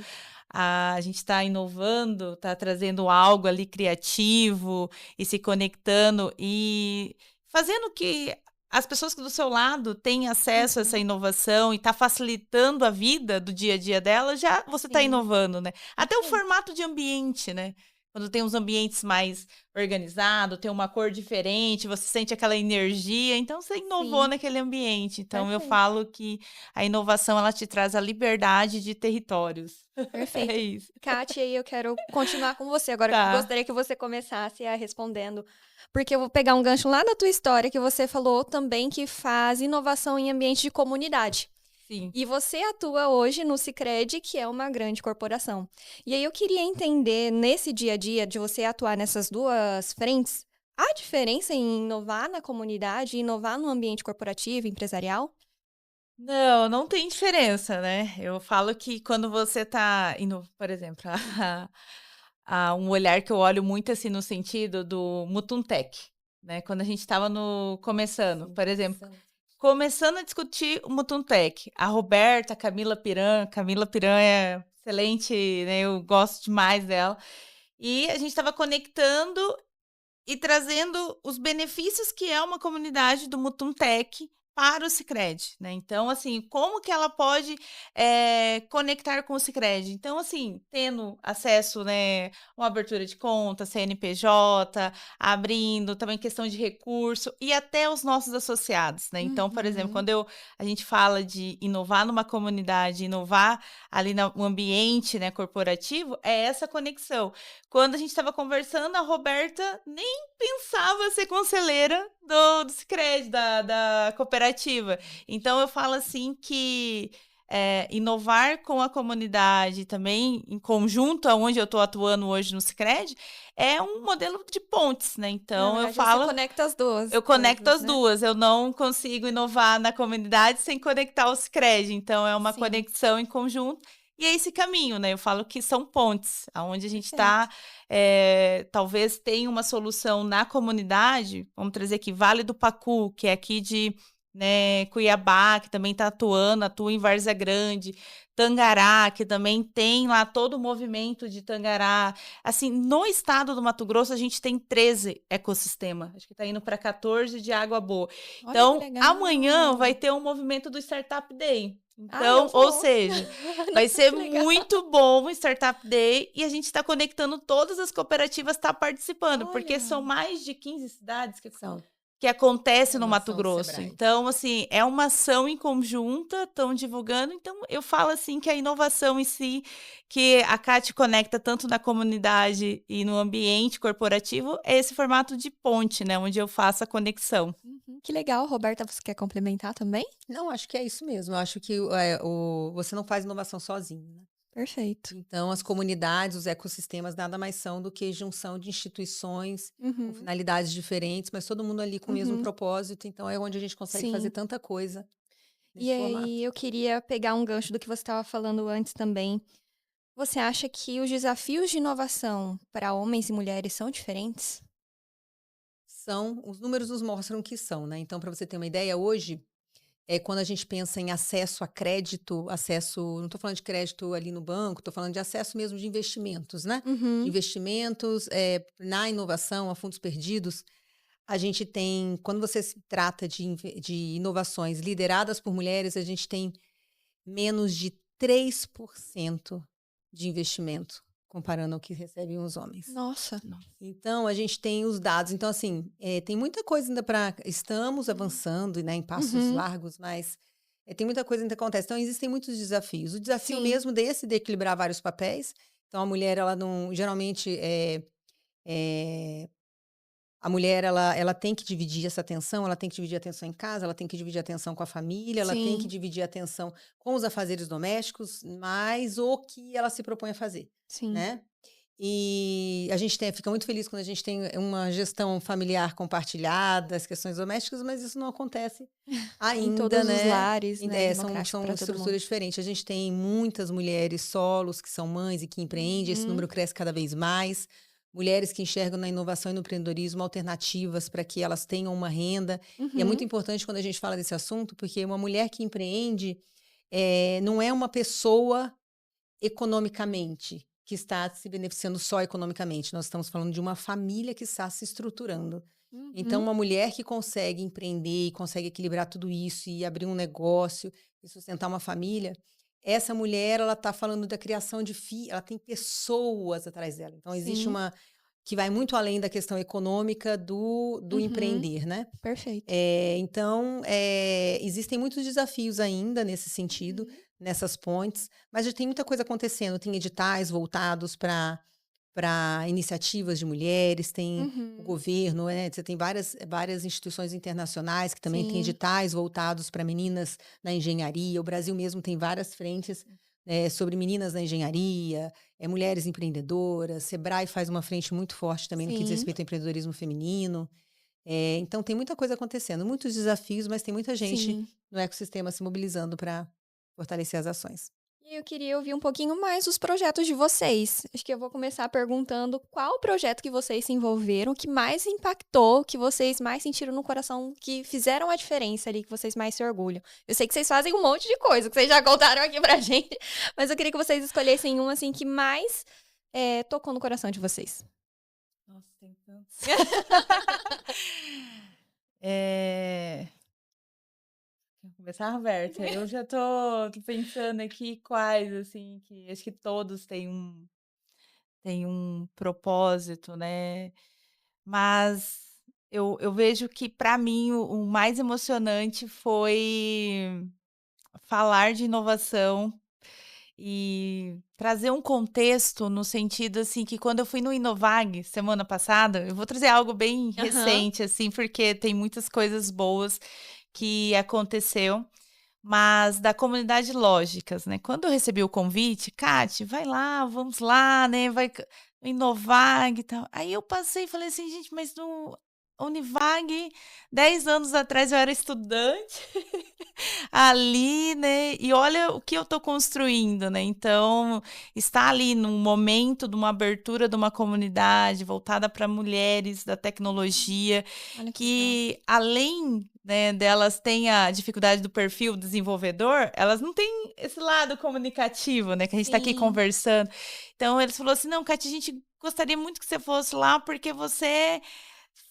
a gente está inovando, está trazendo algo ali criativo e se conectando e fazendo que as pessoas do seu lado têm acesso a essa inovação e está facilitando a vida do dia a dia dela, já você está inovando, né? Até o formato de ambiente, né? Quando tem uns ambientes mais organizados, tem uma cor diferente, você sente aquela energia, então você inovou naquele ambiente. Então, eu falo que a inovação, ela te traz a liberdade de territórios. Perfeito. É isso. Kátia, eu quero continuar com você. Agora, eu gostaria que você começasse respondendo, porque eu vou pegar um gancho lá da tua história, que você falou também que faz inovação em ambiente de comunidade. Sim. E você atua hoje no Sicredi, que é uma grande corporação. E aí eu queria entender, nesse dia a dia, de você atuar nessas duas frentes, há diferença em inovar na comunidade e inovar no ambiente corporativo, empresarial? Não tem diferença, né? Eu falo que quando você tá indo, por exemplo, um olhar que eu olho muito assim no sentido do Mutuntec, né? Quando a gente estava começando, por exemplo, começando a discutir o Mutuntec, a Roberta, a Camila Piran é excelente, né? Eu gosto demais dela. E a gente estava conectando e trazendo os benefícios que é uma comunidade do Mutuntec para o Sicredi, né? Então, assim, como que ela pode conectar com o Sicredi? Então, assim, tendo acesso, né, uma abertura de conta, CNPJ, abrindo, também questão de recurso e até os nossos associados, né? Então, por exemplo, Uhum. quando a gente fala de inovar numa comunidade, inovar ali no ambiente, né, corporativo, é essa conexão. Quando a gente estava conversando, a Roberta nem pensava ser conselheira do Sicredi, da cooperativa. Então, eu falo assim que inovar com a comunidade também, em conjunto, aonde eu estou atuando hoje no Sicredi, é um modelo de pontes, né? Na Então, eu verdade, você falo... conecta as duas Eu conecto coisas, as né? duas, eu não consigo inovar na comunidade sem conectar o Sicredi, então é uma Sim, conexão em conjunto, e é esse caminho, né? Eu falo que são pontes, aonde a gente está, perfeito. talvez tenha uma solução na comunidade, vamos trazer aqui, Vale do Pacu, que é aqui de, né, Cuiabá, que também está atuando, atua em Várzea Grande, Tangará, que também tem lá todo o movimento de Tangará. Assim, no estado do Mato Grosso, a gente tem 13 ecossistemas. Acho que está indo para 14 de água boa. Olha que Então, legal. amanhã vai ter um movimento do Startup Day. Ah, eu Então, ou vou. seja, vai Nossa, ser que legal. muito bom o Startup Day e a gente está conectando todas as cooperativas a estar participando, porque são Olha. mais de 15 cidades São. que acontece no Mato Inovação Grosso. Sebrae. Então, assim, é uma ação em conjunta, estão divulgando. Então, eu falo assim que a inovação em si, que a CAT conecta tanto na comunidade e no ambiente corporativo, é esse formato de ponte, né? Onde eu faço a conexão. Uhum, que legal. Roberta, você quer complementar também? Não, acho que é isso mesmo. Eu acho que você não faz inovação sozinho, né? Perfeito. Então, as comunidades, os ecossistemas nada mais são do que junção de instituições com Uhum, finalidades diferentes, mas todo mundo ali com o mesmo uhum, propósito. Então, é onde a gente consegue fazer sim. tanta coisa E nesse aí, formato. eu queria pegar um gancho do que você estava falando antes também. Você acha que os desafios de inovação para homens e mulheres são diferentes? Os números nos mostram que são, né? Então, para você ter uma ideia, hoje, quando a gente pensa em acesso a crédito, não estou falando de crédito ali no banco, estou falando de acesso mesmo de investimentos, né? De Uhum, investimentos na inovação, a fundos perdidos. A gente tem, quando você se trata de inovações lideradas por mulheres, a gente tem menos de 3% de investimento, comparando ao que recebem os homens. nossa. Então, a gente tem os dados. Então, assim, tem muita coisa ainda para. Estamos avançando, né, em passos Uhum, largos, mas tem muita coisa ainda que acontece. Então, existem muitos desafios. O desafio sim, mesmo desse de equilibrar vários papéis. Então, a mulher, ela não. Geralmente, é, a mulher, ela tem que dividir essa atenção, ela tem que dividir a atenção em casa, ela tem que dividir a atenção com a família, ela tem que sim, dividir a atenção com os afazeres domésticos, mais o que ela se propõe a fazer, sim. né? E a gente fica muito feliz quando a gente tem uma gestão familiar compartilhada, as questões domésticas, mas isso não acontece Em ainda, todos os né? lares, né, democrático São para todo mundo. estruturas diferentes. A gente tem muitas mulheres solos que são mães e que empreendem, esse Uhum, número cresce cada vez mais. Mulheres que enxergam na inovação e no empreendedorismo alternativas para que elas tenham uma renda. E é muito uhum, importante quando a gente fala desse assunto, porque uma mulher que empreende não é uma pessoa economicamente, que está se beneficiando só economicamente. Nós estamos falando de uma família que está se estruturando. Então, uhum, uma mulher que consegue empreender e consegue equilibrar tudo isso e abrir um negócio e sustentar uma família, essa mulher, ela está falando da criação de filhos, ela tem pessoas atrás dela. Então, existe sim, uma que vai muito além da questão econômica do uhum, empreender, né? perfeito. Então, existem muitos desafios ainda nesse sentido, Uhum, nessas pontes, mas já tem muita coisa acontecendo. Tem editais voltados para iniciativas de mulheres, tem o uhum, governo, né? Você tem várias instituições internacionais que também têm sim, editais voltados para meninas na engenharia. O Brasil mesmo tem várias frentes sobre meninas na engenharia, mulheres empreendedoras. Sebrae faz uma frente muito forte também no que diz sim, respeito ao empreendedorismo feminino. Então, tem muita coisa acontecendo, muitos desafios, mas tem muita gente sim. no ecossistema se mobilizando para fortalecer as ações. E eu queria ouvir um pouquinho mais dos projetos de vocês. Acho que eu vou começar perguntando qual projeto que vocês se envolveram, que mais impactou, que vocês mais sentiram no coração, que fizeram a diferença ali, que vocês mais se orgulham. Eu sei que vocês fazem um monte de coisa, que vocês já contaram aqui pra gente, mas eu queria que vocês escolhessem um, assim, que mais tocou no coração de vocês. Nossa, tem tantos. É, começar, Roberta? Eu já tô pensando aqui quais, assim, que acho que todos têm um propósito, né? Mas eu vejo que, para mim, o mais emocionante foi falar de inovação e trazer um contexto no sentido, assim, que quando eu fui no Inovag semana passada, eu vou trazer algo bem Aham. recente, assim, porque tem muitas coisas boas que aconteceu, mas da comunidade Lógicas, né? Quando eu recebi o convite, Kati, vai lá, vamos lá, né? Vai no Inovag e tal. Aí eu passei e falei assim, gente, mas no Univag, 10 anos atrás eu era estudante ali, né? E olha o que eu tô construindo, né? Então, está ali num momento de uma abertura de uma comunidade voltada para mulheres da tecnologia, Olha que legal. que além, né, delas têm a dificuldade do perfil desenvolvedor, elas não têm esse lado comunicativo, né? Que a gente está aqui Sim. conversando. Então, eles falaram assim: não, Kátia, a gente gostaria muito que você fosse lá, porque você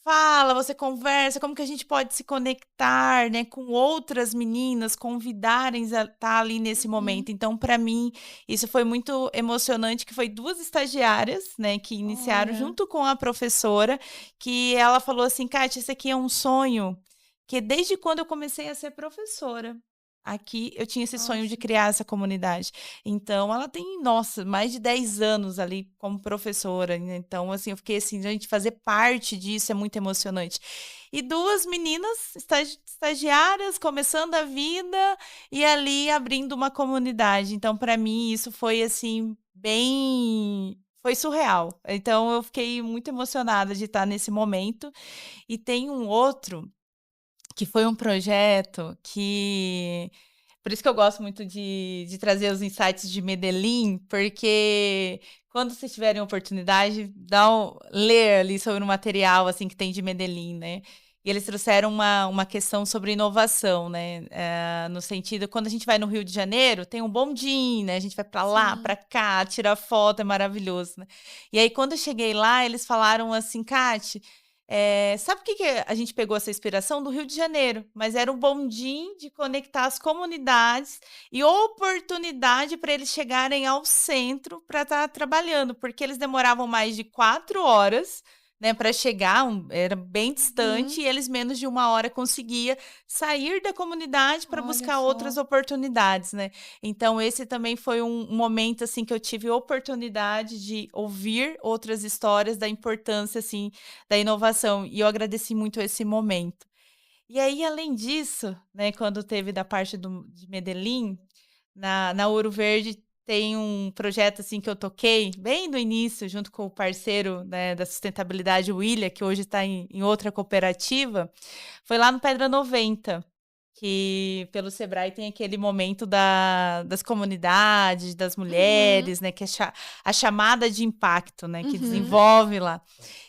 fala, você conversa, como que a gente pode se conectar, né, com outras meninas, convidarem a estar ali nesse Uhum. momento. Então, para mim, isso foi muito emocionante, que foi 2 estagiárias, né, que iniciaram Olha. junto com a professora, que ela falou assim: "Kátia, esse aqui é um sonho que desde quando eu comecei a ser professora, aqui eu tinha esse sonho de Nossa. criar essa comunidade". Então ela tem, nossa, mais de 10 anos ali como professora, né, então assim, eu fiquei assim, gente, fazer parte disso é muito emocionante. E 2 meninas estagiárias, começando a vida, e ali abrindo uma comunidade. Então para mim isso foi, assim, bem foi surreal. Então eu fiquei muito emocionada de estar nesse momento. E tem um outro que foi um projeto que por isso que eu gosto muito de trazer os insights de Medellín, porque quando vocês tiverem oportunidade, ler ali sobre o material assim que tem de Medellín, né? E eles trouxeram uma questão sobre inovação, né? No sentido, quando a gente vai no Rio de Janeiro, tem um bondinho, né? A gente vai para lá, Sim. para cá, tira foto, é maravilhoso, né? E aí, quando eu cheguei lá, eles falaram assim, Kati, sabe o que a gente pegou essa inspiração? Do Rio de Janeiro, mas era um bondinho de conectar as comunidades e oportunidade para eles chegarem ao centro para estar trabalhando, porque eles demoravam mais de 4 horas, né, para chegar, era bem Uhum. distante, e eles menos de 1 hora conseguia sair da comunidade para Olha buscar outras só. oportunidades, né? Então esse também foi um momento assim que eu tive oportunidade de ouvir outras histórias da importância assim da inovação, e eu agradeci muito esse momento. E aí, além disso, né, quando teve da parte de Medellín, na Ouro Verde tem um projeto assim que eu toquei bem no início, junto com o parceiro, né, da sustentabilidade, o William, que hoje está em outra cooperativa, foi lá no Pedra 90, que pelo Sebrae tem aquele momento das comunidades, das Uhum. mulheres, né, que é a chamada de impacto, né, que Uhum. desenvolve lá.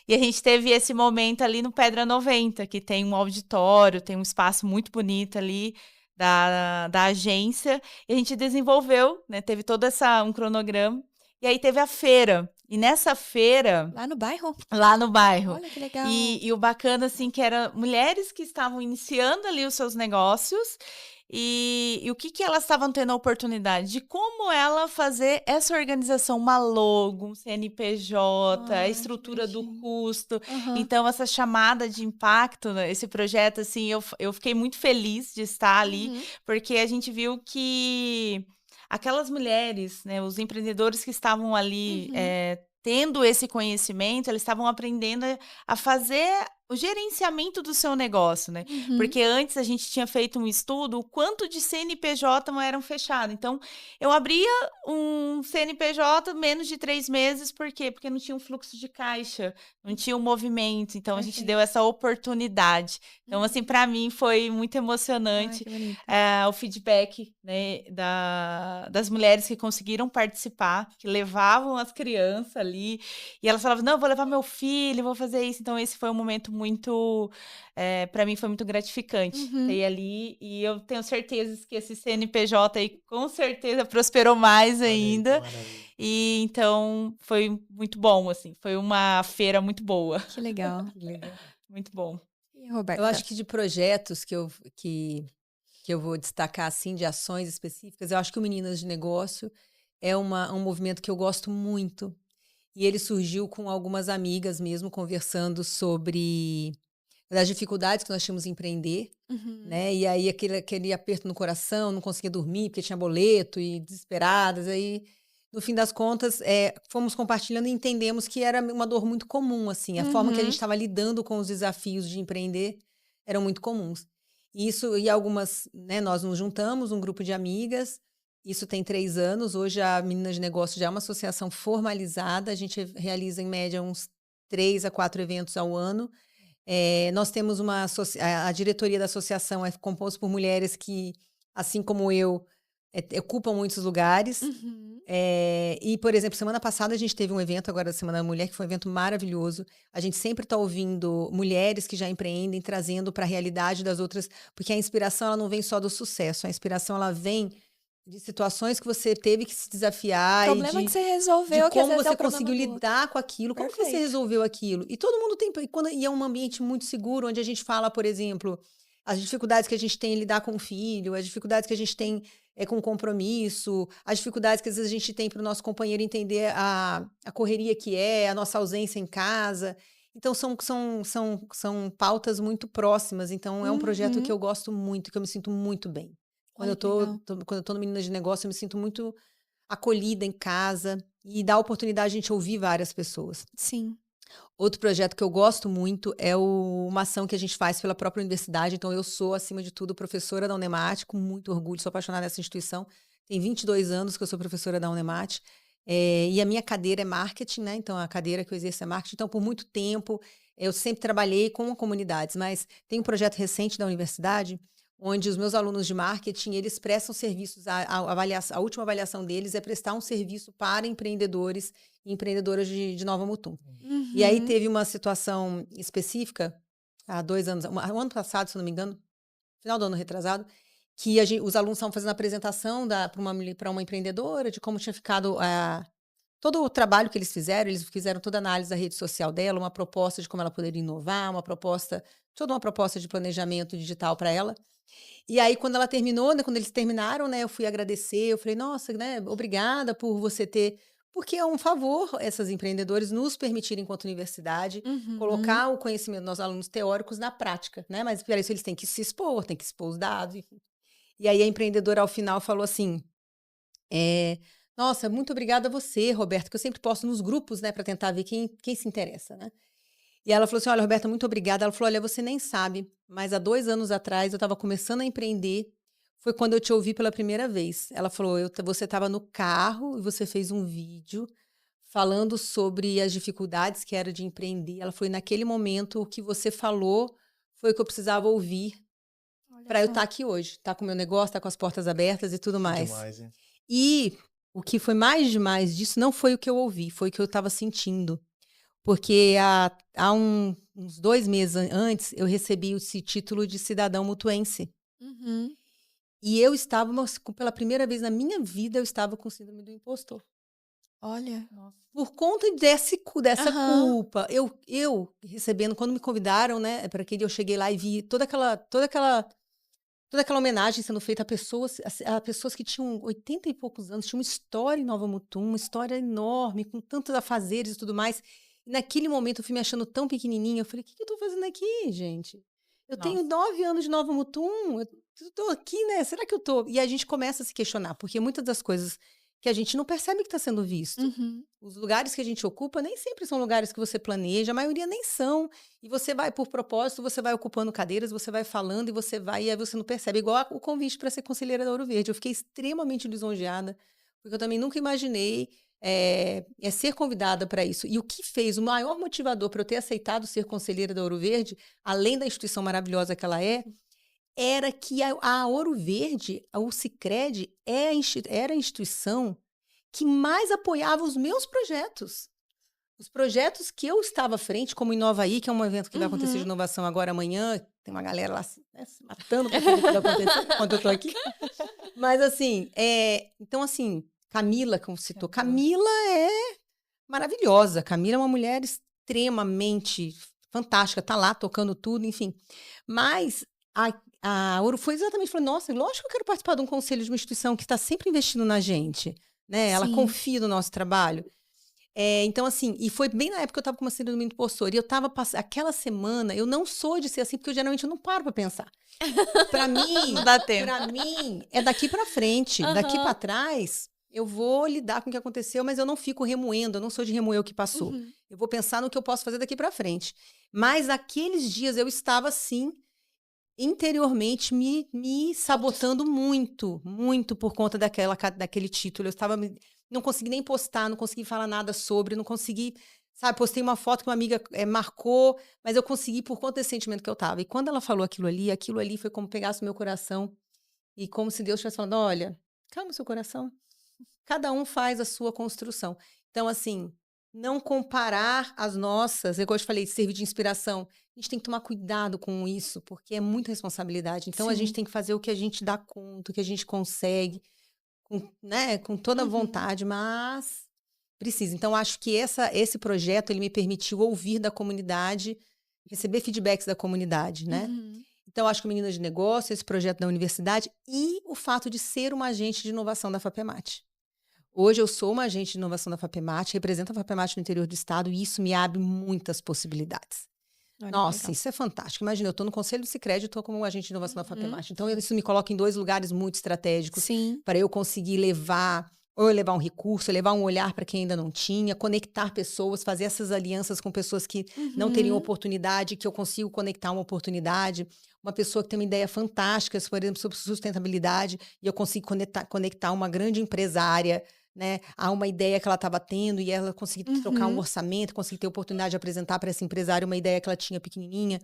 E a gente teve esse momento ali no Pedra 90, que tem um auditório, tem um espaço muito bonito ali da agência, e a gente desenvolveu, né, teve todo um cronograma, e aí teve a feira. E nessa feira, Lá no bairro? lá no bairro. Olha que legal. E o bacana, assim, que era mulheres que estavam iniciando ali os seus negócios e o que que elas estavam tendo a oportunidade? De como ela fazer essa organização, uma logo, um CNPJ, a Ai, que estrutura do bonitinho. custo. Aham. Então, essa chamada de impacto, né, esse projeto, assim, eu fiquei muito feliz de estar ali, Uhum. porque a gente viu que aquelas mulheres, né, os empreendedores que estavam ali, Uhum. tendo esse conhecimento, eles estavam aprendendo a fazer o gerenciamento do seu negócio, né? Uhum. Porque antes a gente tinha feito um estudo, o quanto de CNPJ não eram fechados. Então, eu abria um CNPJ menos de 3 meses, por quê? Porque não tinha um fluxo de caixa, não tinha um movimento. Então, a gente deu Perfeito. essa oportunidade. Então, assim, Uhum. para mim foi muito Ai, emocionante que bonito. o feedback, né, das mulheres que conseguiram participar, que levavam as crianças ali, e elas falavam, não, vou levar meu filho, vou fazer isso. Então, esse foi um momento muito, para mim foi muito gratificante ter Uhum. ir ali, e eu tenho certeza que esse CNPJ aí, com certeza, prosperou mais Olha aí, que ainda, maravilha. e então foi muito bom, assim, foi uma feira muito boa, Que legal. Que legal. muito bom. E Eu Roberta? acho que de projetos que que eu vou destacar, assim, de ações específicas. Eu acho que o Meninas de Negócio é um movimento que eu gosto muito. E ele surgiu com algumas amigas mesmo, conversando sobre as dificuldades que nós tínhamos em empreender, né? E aí aquele aperto no coração, não conseguia dormir porque tinha boleto e desesperadas. Aí, no fim das contas, fomos compartilhando e entendemos que era uma dor muito comum, assim. A forma que a gente estava lidando com os desafios de empreender eram muito comuns. E algumas, né? Nós nos juntamos, um grupo de amigas. Isso tem 3 anos. Hoje a Meninas de Negócio já é uma associação formalizada. A gente realiza, em média, uns 3 a 4 eventos ao ano. Nós temos a diretoria da associação é composta por mulheres que, assim como eu, ocupam muitos lugares. E, por exemplo, semana passada a gente teve um evento, agora da Semana da Mulher, que foi um evento maravilhoso. A gente sempre está ouvindo mulheres que já empreendem, trazendo para a realidade das outras, porque a inspiração ela não vem só do sucesso, a inspiração ela vem de situações que você teve que se desafiar Problema que você resolveu, de que às como vezes é você o problema conseguiu do outro. lidar com aquilo, como que você Perfeito. resolveu aquilo. E todo mundo tem, e é um ambiente muito seguro, onde a gente fala, por exemplo, as dificuldades que a gente tem em lidar com o filho, as dificuldades que a gente tem com o compromisso, as dificuldades que às vezes a gente tem para o nosso companheiro entender a correria que é, a nossa ausência em casa. Então, são pautas muito próximas. Então, é um projeto que eu gosto muito, que eu me sinto muito bem. Quando Olha, eu tô no Meninas de Negócio, eu me sinto muito acolhida em casa e dá a oportunidade de a gente ouvir várias pessoas. Sim. Outro projeto que eu gosto muito é uma ação que a gente faz pela própria universidade. Então, eu sou, acima de tudo, professora da Unemate, com muito orgulho, sou apaixonada nessa instituição. Tem 22 anos que eu sou professora da Unemate. E a minha cadeira é marketing, né? Então, a cadeira que eu exerço é marketing. Então, por muito tempo, eu sempre trabalhei com comunidades, mas tem um projeto recente da universidade onde os meus alunos de marketing, eles prestam serviços, a última avaliação deles é prestar um serviço para empreendedores e empreendedoras de Nova Mutum. E aí teve uma situação específica, há 2 anos, o ano passado, se não me engano, final do ano retrasado, que os alunos estavam fazendo a apresentação para uma empreendedora de como tinha ficado todo o trabalho que eles fizeram toda a análise da rede social dela, uma proposta de como ela poderia inovar, toda uma proposta de planejamento digital para ela. E aí, quando ela terminou, né, quando eles terminaram, né, eu fui agradecer, eu falei, nossa, né, obrigada por você ter... Porque é um favor essas empreendedores nos permitirem, enquanto universidade, colocar o conhecimento dos alunos teóricos na prática, né? Mas para isso eles têm que se expor, têm que expor os dados, enfim. E aí a empreendedora, ao final, falou assim, nossa, muito obrigada a você, Roberta, que eu sempre posto nos grupos, né, para tentar ver quem se interessa, né? E ela falou assim, olha, Roberta, muito obrigada. Ela falou, olha, você nem sabe, mas há 2 anos atrás eu estava começando a empreender, foi quando eu te ouvi pela primeira vez. Ela falou, você estava no carro e você fez um vídeo falando sobre as dificuldades que era de empreender. Ela falou, naquele momento, o que você falou foi o que eu precisava ouvir para eu estar aqui hoje. Estar com o meu negócio, estar com as portas abertas e tudo mais. Demais, hein? E o que foi mais demais disso não foi o que eu ouvi, foi o que eu estava sentindo. Porque há uns 2 meses antes, eu recebi esse título de cidadão mutuense. E eu estava, pela primeira vez na minha vida, eu estava com síndrome do impostor. Olha. Por conta dessa culpa. Eu recebendo, quando me convidaram, né, para aquele, eu cheguei lá e vi toda aquela homenagem sendo feita a pessoas que tinham 80 e poucos anos, tinham uma história em Nova Mutum, uma história enorme, com tantos afazeres e tudo mais. E naquele momento eu fui me achando tão pequenininha, eu falei, o que eu tô fazendo aqui, gente? Eu tenho 9 anos de Nova Mutum, eu tô aqui, né? Será que eu tô? E a gente começa a se questionar, porque muitas das coisas que a gente não percebe que está sendo visto. Os lugares que a gente ocupa nem sempre são lugares que você planeja, a maioria nem são. E você vai, por propósito, você vai ocupando cadeiras, você vai falando e aí você não percebe. Igual o convite para ser conselheira da Ouro Verde. Eu fiquei extremamente lisonjeada, porque eu também nunca imaginei ser convidada para isso. E o que fez, o maior motivador para eu ter aceitado ser conselheira da Ouro Verde, além da instituição maravilhosa que ela era que a Ouro Verde, o Sicredi, era a instituição que mais apoiava os meus projetos. Os projetos que eu estava à frente, como Inovaí, que é um evento que vai acontecer de inovação agora amanhã, tem uma galera lá, né, se matando para saber o que vai acontecer enquanto eu estou aqui. Mas assim, então assim, Camila, como citou, Camila é maravilhosa. Camila é uma mulher extremamente fantástica, tá lá tocando tudo, enfim. Mas a Ouro foi exatamente, falou, nossa, lógico que eu quero participar de um conselho de uma instituição que está sempre investindo na gente, né? Ela Sim. confia no nosso trabalho. Então, assim, e foi bem na época que eu estava com uma síndrome do impostor, e eu estava aquela semana, eu não sou de ser assim, porque eu geralmente não paro para pensar. Para mim, Não dá tempo. para mim, é daqui para frente, daqui Aham. para trás, eu vou lidar com o que aconteceu, mas eu não fico remoendo, eu não sou de remoer o que passou. Uhum. Eu vou pensar no que eu posso fazer daqui para frente. Mas aqueles dias eu estava, assim, interiormente me sabotando muito, muito por conta daquele título. Eu estava, não consegui nem postar, não consegui falar nada sobre, não consegui, sabe, postei uma foto que uma amiga marcou, mas eu consegui por conta desse sentimento que eu estava. E quando ela falou aquilo ali foi como pegasse o meu coração e como se Deus estivesse falando, olha, calma o seu coração, cada um faz a sua construção. Então, assim, não comparar as nossas, igual eu te falei, servir de inspiração. A gente tem que tomar cuidado com isso, porque é muita responsabilidade. Então, a gente Sim. tem que fazer o que a gente dá conta, o que a gente consegue, com toda a Uhum. vontade, mas precisa. Então, acho que esse projeto, ele me permitiu ouvir da comunidade, receber feedbacks da comunidade, né? Uhum. Então, acho que o Meninas de Negócio, esse projeto da universidade e o fato de ser uma agente de inovação da FAPEMAT. Hoje eu sou uma agente de inovação da FAPEMAT, represento a FAPEMAT no interior do estado e isso me abre muitas possibilidades. Olha que Nossa, legal. isso é fantástico. Imagina, eu estou no Conselho do Sicredi e estou como agente de inovação da Uhum. FAPEMAT. Então, isso me coloca em 2 lugares muito estratégicos Sim. para eu conseguir levar um recurso, levar um olhar para quem ainda não tinha, conectar pessoas, fazer essas alianças com pessoas que não teriam Uhum. oportunidade, que eu consigo conectar uma oportunidade. Uma pessoa que tem uma ideia fantástica, por exemplo, sobre sustentabilidade, e eu consigo conectar uma grande empresária, né, a uma ideia que ela estava tendo e ela conseguir trocar um Uhum. orçamento, conseguir ter oportunidade de apresentar para essa empresária uma ideia que ela tinha pequenininha.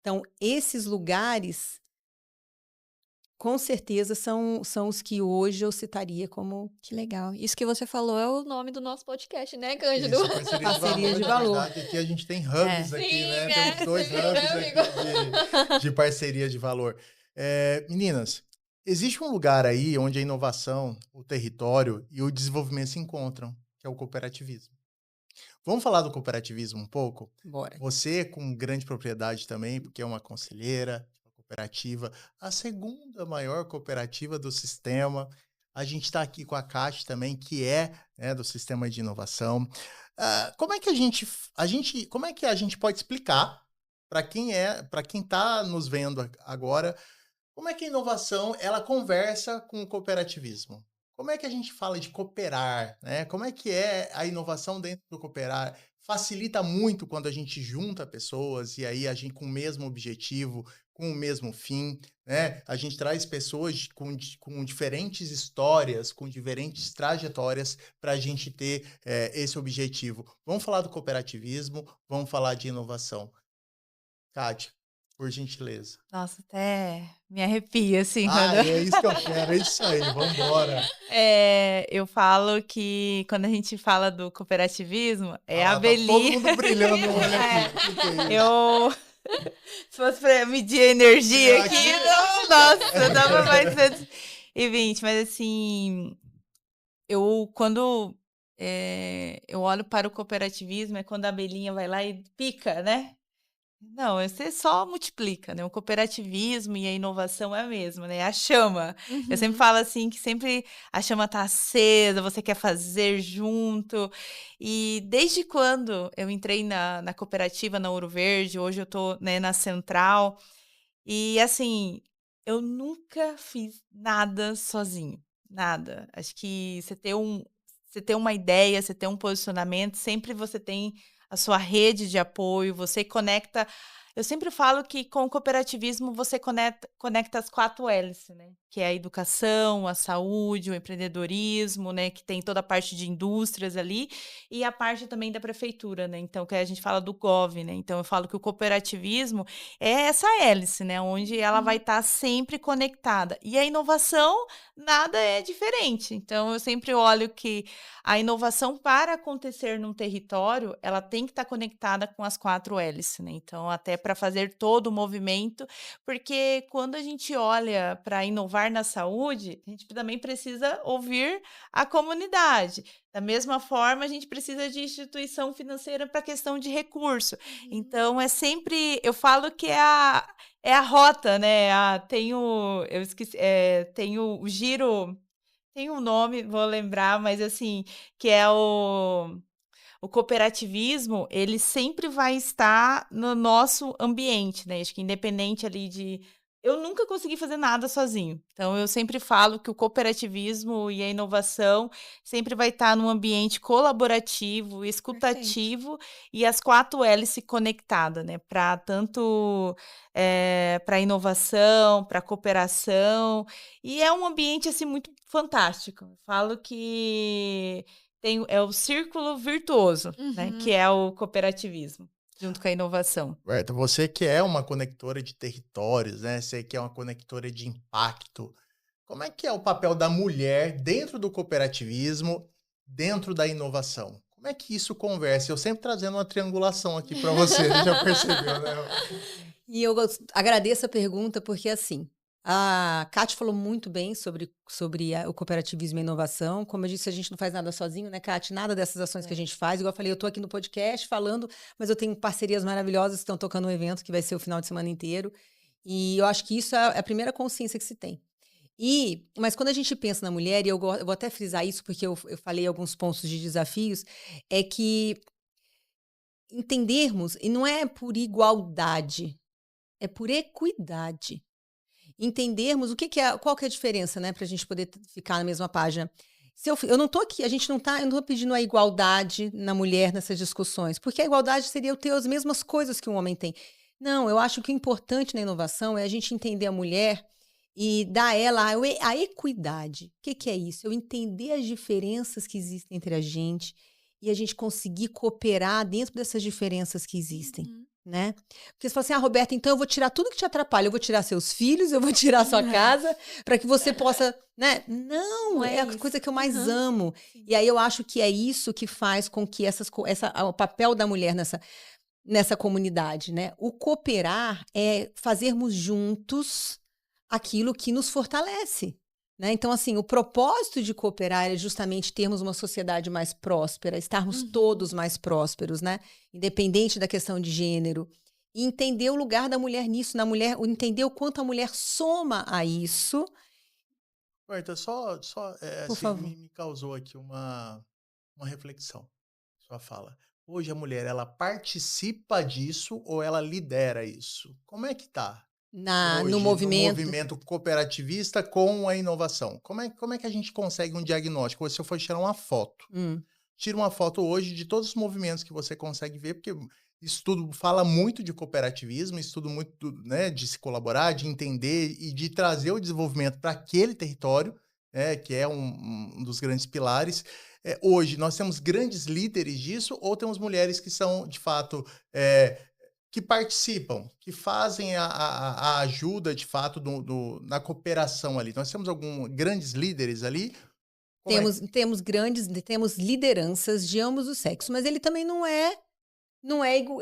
Então, esses lugares, com certeza, são os que hoje eu citaria como Que legal. Isso que você falou é o nome do nosso podcast, né, Cândido? Isso, parceria de Parceria valor. de Na valor. verdade, aqui a gente tem hubs É. aqui, Sim, né? é, Temos 2 você viu, hubs né, aqui de parceria de valor. Meninas, existe um lugar aí onde a inovação, o território e o desenvolvimento se encontram, que é o cooperativismo. Vamos falar do cooperativismo um pouco? Bora. Você com grande propriedade também, porque é uma conselheira, uma cooperativa, a segunda maior cooperativa do sistema. A gente está aqui com a Cate também, que é, né, do sistema de inovação. Como é que como é que a gente pode explicar para quem está nos vendo agora, como é que a inovação ela conversa com o cooperativismo? Como é que a gente fala de cooperar, né? Como é que é a inovação dentro do cooperar? Facilita muito quando a gente junta pessoas e aí a gente com o mesmo objetivo, com o mesmo fim, né? A gente traz pessoas com diferentes histórias, com diferentes trajetórias para a gente ter esse objetivo. Vamos falar do cooperativismo, vamos falar de inovação. Kátia, por gentileza. Nossa, até me arrepia, assim, É isso que eu quero, é isso aí, vamos embora. Eu falo que quando a gente fala do cooperativismo, é a Tá todo abelhinha. mundo brilhando no olho aqui. Que é isso? Eu. Se fosse pra medir a energia Aqui- aqui, não, nossa, dava mais 120. Mas assim, quando eu olho para o cooperativismo, é quando a abelhinha vai lá e pica, né? Não, você só multiplica, né? O cooperativismo e a inovação é a mesma, né? É a chama. Eu sempre Uhum. falo assim que sempre a chama tá acesa, você quer fazer junto. E desde quando eu entrei na cooperativa, na Ouro Verde, hoje eu tô, né, na Central, e assim, eu nunca fiz nada sozinho, nada. Acho que você ter uma ideia, você ter um posicionamento, sempre você tem a sua rede de apoio, você conecta. Eu sempre falo que com o cooperativismo você conecta as 4 L's, né? Que é a educação, a saúde, o empreendedorismo, né? Que tem toda a parte de indústrias ali, e a parte também da prefeitura, né? Então, que a gente fala do GOV, né? Então, eu falo que o cooperativismo é essa hélice, né? Onde ela vai estar sempre conectada. E a inovação, nada é diferente. Então, eu sempre olho que a inovação, para acontecer num território, ela tem que estar conectada com as 4 L's, né? Então, até para fazer todo o movimento, porque quando a gente olha para inovar na saúde, a gente também precisa ouvir a comunidade. Da mesma forma, a gente precisa de instituição financeira para questão de recurso. Então, é sempre, eu falo que é a rota, né? Eu esqueci, tem o giro, tem um nome, vou lembrar, mas assim, que é o cooperativismo, ele sempre vai estar no nosso ambiente, né? Acho que independente ali de... Eu nunca consegui fazer nada sozinho. Então, eu sempre falo que o cooperativismo e a inovação sempre vai estar num ambiente colaborativo, escutativo e as 4 hélices conectadas, né? Para tanto para inovação, para cooperação. E é um ambiente, assim, muito fantástico. Eu falo que é o círculo virtuoso, né? Que é o cooperativismo, junto com a inovação. Berta, você que é uma conectora de territórios, né? Você que é uma conectora de impacto. Como é que é o papel da mulher dentro do cooperativismo, dentro da inovação? Como é que isso conversa? Eu sempre trazendo uma triangulação aqui para você, já percebeu, né? E eu agradeço a pergunta porque, assim, a Kate falou muito bem sobre o cooperativismo e a inovação. Como eu disse, a gente não faz nada sozinho, né, Kate? Nada dessas ações que a gente faz. Igual eu falei, eu tô aqui no podcast falando, mas eu tenho parcerias maravilhosas que estão tocando um evento que vai ser o final de semana inteiro. E eu acho que isso é a primeira consciência que se tem. Mas quando a gente pensa na mulher, e eu vou até frisar isso porque eu falei alguns pontos de desafios, é que entendermos, e não é por igualdade, é por equidade. Entendermos qual que é a diferença, né, para a gente poder ficar na mesma página. Eu não estou aqui, eu não estou pedindo a igualdade na mulher nessas discussões, porque a igualdade seria eu ter as mesmas coisas que um homem tem. Não, eu acho que o importante na inovação é a gente entender a mulher e dar a ela a equidade. O que é isso? Eu entender as diferenças que existem entre a gente e a gente conseguir cooperar dentro dessas diferenças que existem. Né? Porque você fala assim, Roberta, então eu vou tirar tudo que te atrapalha, eu vou tirar seus filhos, eu vou tirar a sua casa, para que você possa, né? Não, é a coisa que eu mais amo. E aí eu acho que é isso que faz com que o papel da mulher nessa comunidade, né? O cooperar é fazermos juntos aquilo que nos fortalece. Né? Então, assim, o propósito de cooperar é justamente termos uma sociedade mais próspera, estarmos todos mais prósperos, né? Independente da questão de gênero. E entender o lugar da mulher nisso, entender o quanto a mulher soma a isso. Berta, só Por favor. me causou aqui uma reflexão, sua fala. Hoje a mulher, ela participa disso ou ela lidera isso? Como é que tá? Hoje, No movimento. No movimento cooperativista com a inovação. Como é que a gente consegue um diagnóstico? Se eu for tirar uma foto, tira uma foto hoje de todos os movimentos que você consegue ver, porque isso tudo fala muito de cooperativismo, isso tudo muito, né, de se colaborar, de entender e de trazer o desenvolvimento para aquele território, né, que é um dos grandes pilares. Hoje, nós temos grandes líderes disso ou temos mulheres que são, de fato... que participam, que fazem a ajuda, de fato, na cooperação ali. Nós temos alguns grandes líderes ali? Temos lideranças de ambos os sexos, mas ele também não é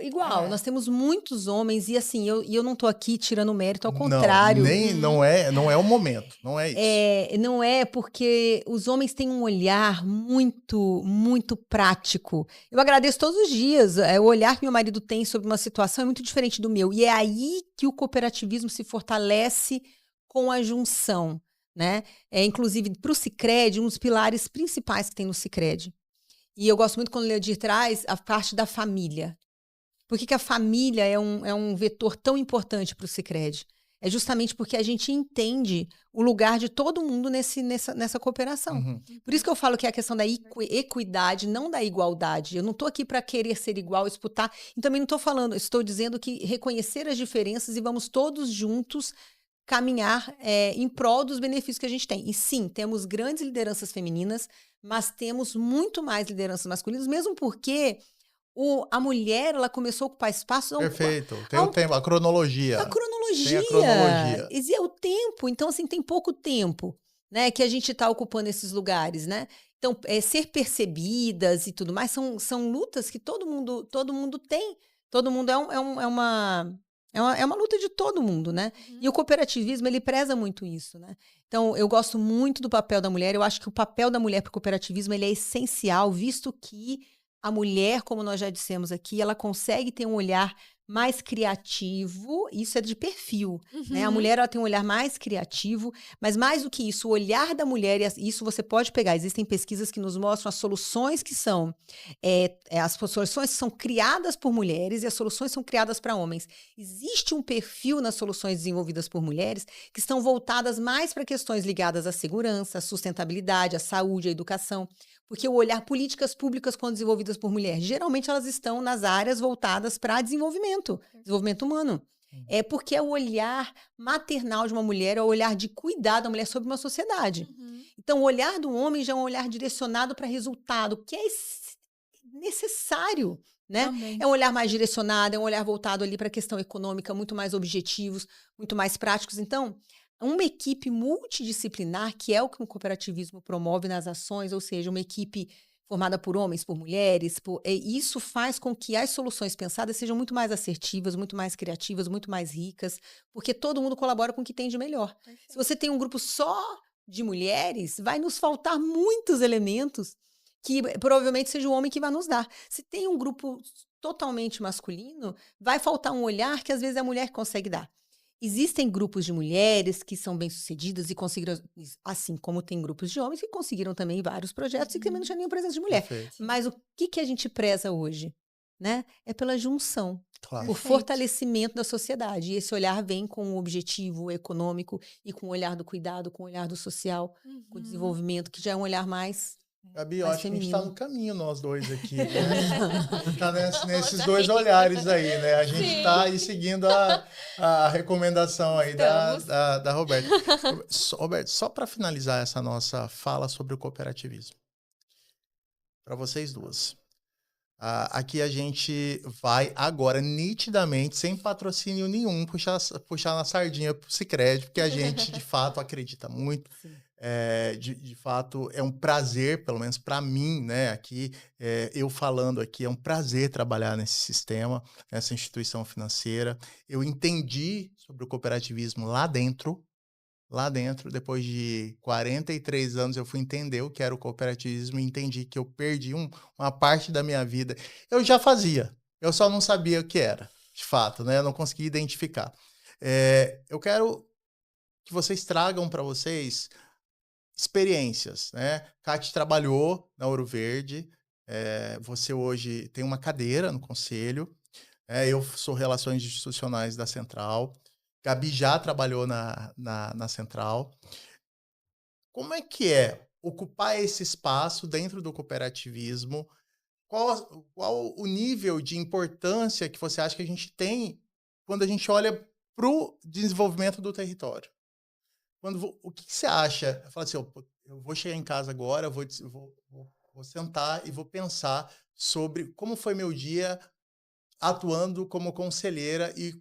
igual. Nós temos muitos homens e assim, eu não tô aqui tirando mérito, ao contrário. Não é o momento, não é isso. Não é porque os homens têm um olhar muito, muito prático. Eu agradeço todos os dias. O olhar que meu marido tem sobre uma situação é muito diferente do meu. E é aí que o cooperativismo se fortalece com a junção, né? Inclusive, para o Sicredi, um dos pilares principais que tem no Sicredi. E eu gosto muito quando o Leodir traz a parte da família. Por que a família é um vetor tão importante para o Sicredi? É justamente porque a gente entende o lugar de todo mundo nessa cooperação. Por isso que eu falo que é a questão da equidade, não da igualdade. Eu não estou aqui para querer ser igual, disputar. E também não estou dizendo que reconhecer as diferenças e vamos todos juntos caminhar em prol dos benefícios que a gente tem. E sim, temos grandes lideranças femininas, mas temos muito mais lideranças masculinas, mesmo porque a mulher, ela começou a ocupar espaço... Perfeito. Tem o tempo, a cronologia. A cronologia. Tem a cronologia. E é o tempo. Então, assim, tem pouco tempo, né, que a gente está ocupando esses lugares, né? Então, ser percebidas e tudo mais são lutas que todo mundo tem. Todo mundo é uma... É uma luta de todo mundo, né? E o cooperativismo, ele preza muito isso, né? Então, eu gosto muito do papel da mulher. Eu acho que o papel da mulher para o cooperativismo ele é essencial, visto que a mulher, como nós já dissemos aqui, ela consegue ter um olhar mais criativo, isso é de perfil, né? A mulher ela tem um olhar mais criativo, mas mais do que isso, o olhar da mulher, e isso você pode pegar, existem pesquisas que nos mostram as soluções que são, as soluções que são criadas por mulheres e as soluções são criadas para homens. Existe um perfil nas soluções desenvolvidas por mulheres que estão voltadas mais para questões ligadas à segurança, à sustentabilidade, à saúde, à educação. Porque o olhar políticas públicas quando desenvolvidas por mulher, geralmente elas estão nas áreas voltadas para desenvolvimento humano. É porque é o olhar maternal de uma mulher, é o olhar de cuidado da mulher sobre uma sociedade. Então, o olhar do homem já é um olhar direcionado para resultado, que é necessário, né? Também. É um olhar mais direcionado, é um olhar voltado ali para a questão econômica, muito mais objetivos, muito mais práticos. Então, uma equipe multidisciplinar, que é o que o cooperativismo promove nas ações, ou seja, uma equipe formada por homens, por mulheres, isso faz com que as soluções pensadas sejam muito mais assertivas, muito mais criativas, muito mais ricas, porque todo mundo colabora com o que tem de melhor. Se você tem um grupo só de mulheres, vai nos faltar muitos elementos que provavelmente seja o homem que vai nos dar. Se tem um grupo totalmente masculino, vai faltar um olhar que às vezes a mulher consegue dar. Existem grupos de mulheres que são bem-sucedidas e conseguiram, assim como tem grupos de homens que conseguiram também vários projetos e que também não tinha nenhuma presença de mulher. Perfeito. Mas o que a gente preza hoje? Né? É pela junção, Claro. por fortalecimento da sociedade. E esse olhar vem com o objetivo econômico e com o olhar do cuidado, com o olhar do social, com o desenvolvimento, que já é um olhar mais Gabi, eu mais acho que a gente feminino. está no caminho, nós dois aqui, né? Tá nesses dois olhares aí, né? A gente está aí seguindo a recomendação aí da Roberta. Roberto, só para finalizar essa nossa fala sobre o cooperativismo. Para vocês duas. Aqui a gente vai agora, nitidamente, sem patrocínio nenhum, puxar na sardinha pro Sicredi, porque a gente, de fato, acredita muito. De fato, é um prazer, pelo menos para mim, né? Aqui, eu falando aqui, é um prazer trabalhar nesse sistema, nessa instituição financeira. Eu entendi sobre o cooperativismo lá dentro, depois de 43 anos, eu fui entender o que era o cooperativismo e entendi que eu perdi uma parte da minha vida. Eu já fazia, eu só não sabia o que era, de fato, né? Eu não conseguia identificar. Eu quero que vocês tragam para vocês experiências, né? Cate trabalhou na Ouro Verde, você hoje tem uma cadeira no conselho, eu sou Relações Institucionais da Central, Gabi já trabalhou na Central. Como é que é ocupar esse espaço dentro do cooperativismo? Qual o nível de importância que você acha que a gente tem quando a gente olha para o desenvolvimento do território? O que você acha? Fala assim, eu vou chegar em casa agora, vou sentar e vou pensar sobre como foi meu dia atuando como conselheira e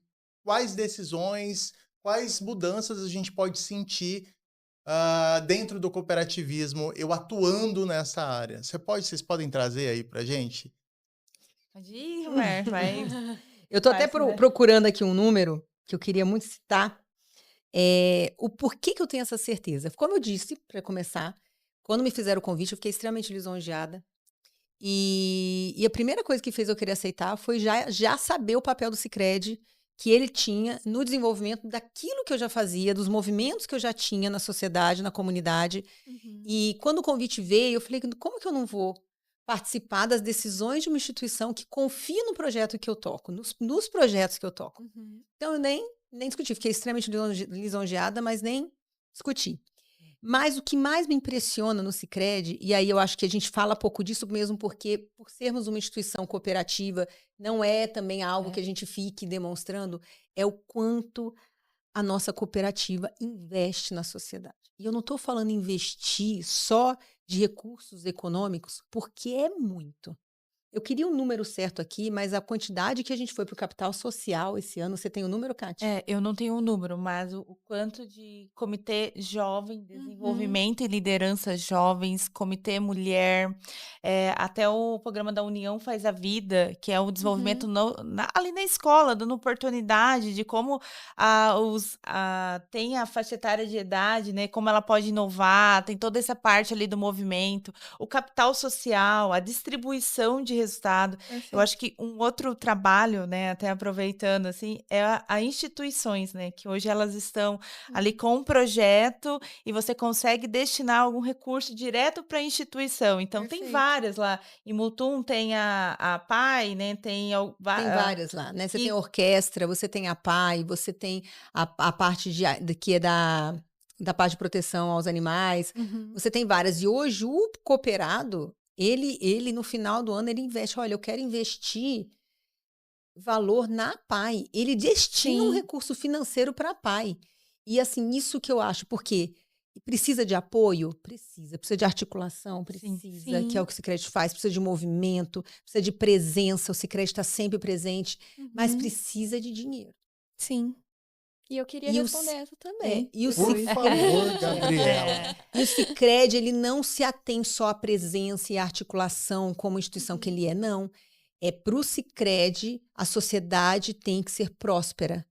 quais decisões, quais mudanças a gente pode sentir dentro do cooperativismo, eu atuando nessa área. Vocês podem trazer aí pra gente? Pode ir, Roberto, vai. Eu estou até procurando aqui um número que eu queria muito citar. O porquê que eu tenho essa certeza. Como eu disse, para começar, quando me fizeram o convite, eu fiquei extremamente lisonjeada. E a primeira coisa que fez eu querer aceitar foi já saber o papel do Sicredi que ele tinha no desenvolvimento daquilo que eu já fazia, dos movimentos que eu já tinha na sociedade, na comunidade. E quando o convite veio, eu falei, como que eu não vou participar das decisões de uma instituição que confia no projeto que eu toco, nos projetos que eu toco? Então, eu nem discuti. Fiquei extremamente lisonjeada, mas nem discuti. Mas o que mais me impressiona no Sicredi, e aí eu acho que a gente fala pouco disso mesmo porque, por sermos uma instituição cooperativa, não é também algo que a gente fique demonstrando, é o quanto a nossa cooperativa investe na sociedade. E eu não estou falando investir só de recursos econômicos, porque é muito. Eu queria um número certo aqui, mas a quantidade que a gente foi para o capital social esse ano, você tem o número, Kátia? Eu não tenho um número, mas o quanto de comitê jovem, desenvolvimento e liderança jovens, comitê mulher, até o programa da União Faz a Vida, que é o desenvolvimento ali na escola, dando oportunidade de como tem a faixa etária de idade, né, como ela pode inovar, tem toda essa parte ali do movimento, o capital social, a distribuição de resultado. Eu acho que um outro trabalho, né, até aproveitando, assim, é a instituições, né, que hoje elas estão ali com um projeto e você consegue destinar algum recurso direto para a instituição. Então, tem várias lá. Em Mutum tem a PAI, né, Tem várias lá, né? Você tem a orquestra, você tem a PAI, você tem a parte que é da parte de proteção aos animais. Você tem várias. E hoje o cooperado, ele no final do ano, ele investe. Olha, eu quero investir valor na PAI. Ele destina um recurso financeiro para a PAI. E assim, isso que eu acho, porque precisa de apoio? Precisa de articulação? Precisa, que é o que o Sicredi faz, precisa de movimento, precisa de presença, o Sicredi está sempre presente, mas precisa de dinheiro. Sim. E eu queria responder essa também. Por favor, Gabriela. E o Sicredi, ele não se atém só à presença e à articulação como instituição que ele é, não. Para o Sicredi, a sociedade tem que ser próspera.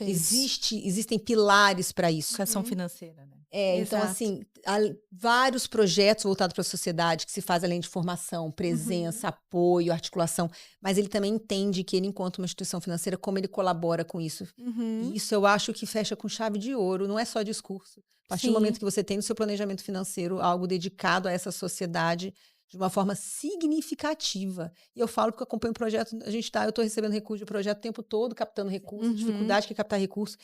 Existem pilares para isso. Educação financeira, né? Então, assim, há vários projetos voltados para a sociedade que se faz além de formação, presença, apoio, articulação, mas ele também entende que ele, enquanto uma instituição financeira, como ele colabora com isso. E isso eu acho que fecha com chave de ouro, não é só discurso. A partir do momento que você tem no seu planejamento financeiro algo dedicado a essa sociedade de uma forma significativa. E eu falo porque eu acompanho o projeto, eu estou recebendo recurso de projeto o tempo todo, captando recursos, dificuldade que é captar recursos,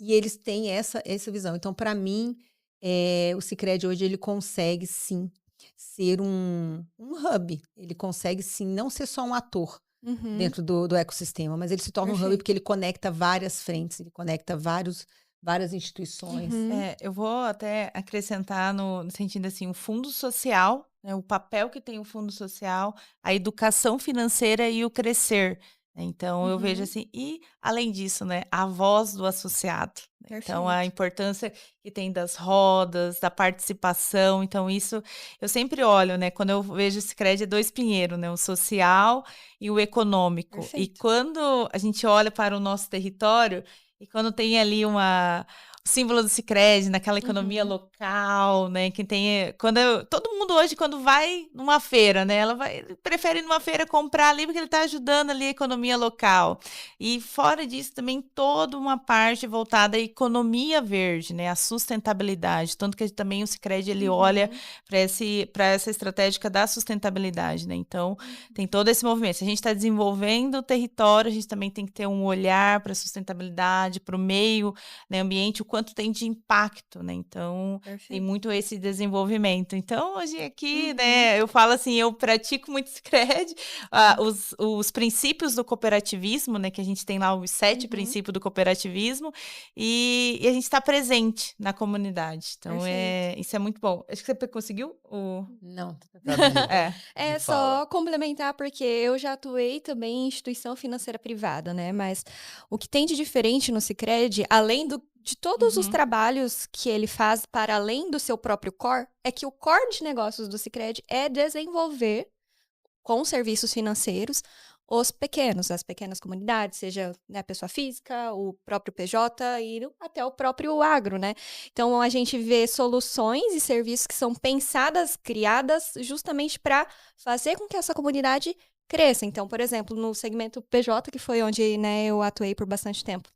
e eles têm essa visão. Então, para mim, o Sicredi hoje, ele consegue, sim, ser um hub. Ele consegue, sim, não ser só um ator dentro do ecossistema, mas ele se torna um hub porque ele conecta várias frentes, ele conecta várias instituições. Eu vou até acrescentar no sentido assim, o fundo social, né, o papel que tem o fundo social, a educação financeira e o crescer. Então, eu vejo assim, e além disso, né, a voz do associado. Então, a importância que tem das rodas, da participação. Então, isso eu sempre olho, né, quando eu vejo o Sicredi, é dois pinheiros, né, o social e o econômico. E quando a gente olha para o nosso território, e quando tem ali o símbolo do Sicredi, naquela economia local, né? Que tem. Todo mundo hoje, quando vai numa feira, né? Prefere ir numa feira comprar ali porque ele está ajudando ali a economia local. E fora disso, também toda uma parte voltada à economia verde, né? A sustentabilidade. Tanto que também o Sicredi ele olha para essa estratégia da sustentabilidade, né? Então, tem todo esse movimento. Se a gente está desenvolvendo o território, a gente também tem que ter um olhar para a sustentabilidade, para o meio, né, ambiente, o quanto tem de impacto, né? Então, tem muito esse desenvolvimento. Então, hoje aqui, né, eu falo assim, eu pratico muito Sicredi, os princípios do cooperativismo, né, que a gente tem lá os 7 princípios do cooperativismo, e a gente está presente na comunidade. Então, isso é muito bom. Acho que você conseguiu? Não. Só complementar, porque eu já atuei também em instituição financeira privada, né? Mas o que tem de diferente no Sicredi, além de todos os trabalhos que ele faz para além do seu próprio core, é que o core de negócios do Sicredi é desenvolver com serviços financeiros os pequenos, as pequenas comunidades, seja, né, a pessoa física, o próprio PJ e até o próprio agro, né? Então, a gente vê soluções e serviços que são pensadas, criadas justamente para fazer com que essa comunidade cresça. Então, por exemplo, no segmento PJ, que foi onde, né, eu atuei por bastante tempo,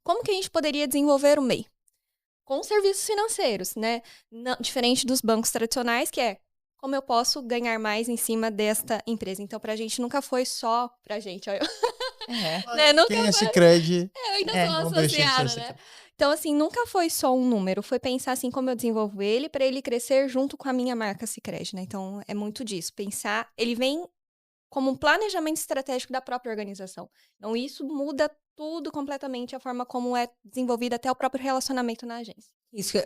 como que a gente poderia desenvolver o MEI? Com serviços financeiros, né? Diferente dos bancos tradicionais, que é como eu posso ganhar mais em cima desta empresa. Então, pra gente nunca foi só pra gente. Né? Quem é Sicredi? Eu ainda sou associada, né? Então, assim, nunca foi só um número. Foi pensar, assim, como eu desenvolvo ele para ele crescer junto com a minha marca Sicredi, né? Então, é muito disso. Pensar, ele vem como um planejamento estratégico da própria organização. Então, isso muda tudo completamente, a forma como é desenvolvido até o próprio relacionamento na agência. Isso que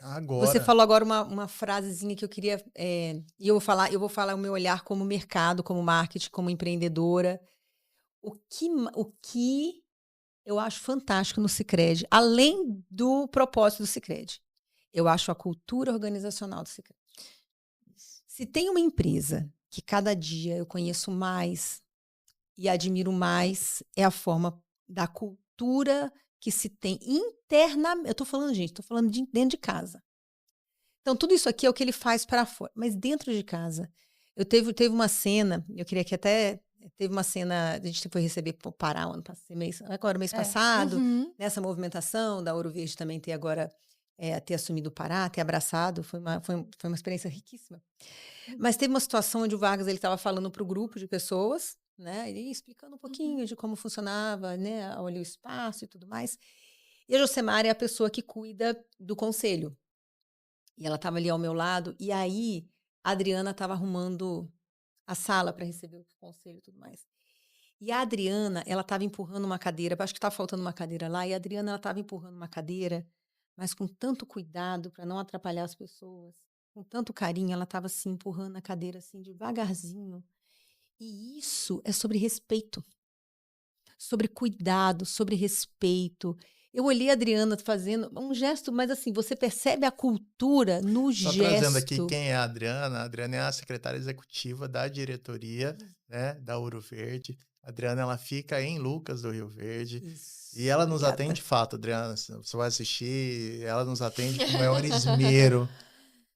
Agora. você falou agora uma frasezinha que eu queria, e eu vou falar o meu olhar como mercado, como marketing, como empreendedora. O que eu acho fantástico no Sicredi, além do propósito do Sicredi, eu acho a cultura organizacional do Sicredi. Se tem uma empresa que cada dia eu conheço mais e admiro mais, é a forma da cultura que se tem internamente. Eu estou falando, gente, estou falando de dentro de casa. Então, tudo isso aqui é o que ele faz para fora. Mas dentro de casa, teve uma cena, eu queria que até... Teve uma cena, a gente foi receber para o Pará mês passado, nessa movimentação da Ouro Verde também ter agora, ter assumido o Pará, ter abraçado, foi uma experiência riquíssima. Mas teve uma situação onde o Vargas estava falando para o grupo de pessoas, né, e explicando um pouquinho de como funcionava, né, ali o espaço e tudo mais. E a Josemara é a pessoa que cuida do conselho. E ela estava ali ao meu lado, e aí a Adriana estava arrumando a sala para receber o conselho e tudo mais. E a Adriana, ela estava empurrando uma cadeira, acho que estava faltando uma cadeira lá, e a Adriana, ela estava empurrando uma cadeira, mas com tanto cuidado para não atrapalhar as pessoas, com tanto carinho, ela estava assim, empurrando a cadeira assim, devagarzinho. E isso é sobre respeito, sobre cuidado, sobre respeito. Eu olhei a Adriana fazendo um gesto, mas assim, você percebe a cultura no gesto. Trazendo aqui quem é a Adriana. A Adriana é a secretária executiva da diretoria, né, da Ouro Verde. A Adriana, ela fica em Lucas do Rio Verde. Isso, e ela nos atende de fato, Adriana. Você vai assistir, ela nos atende com o maior esmero.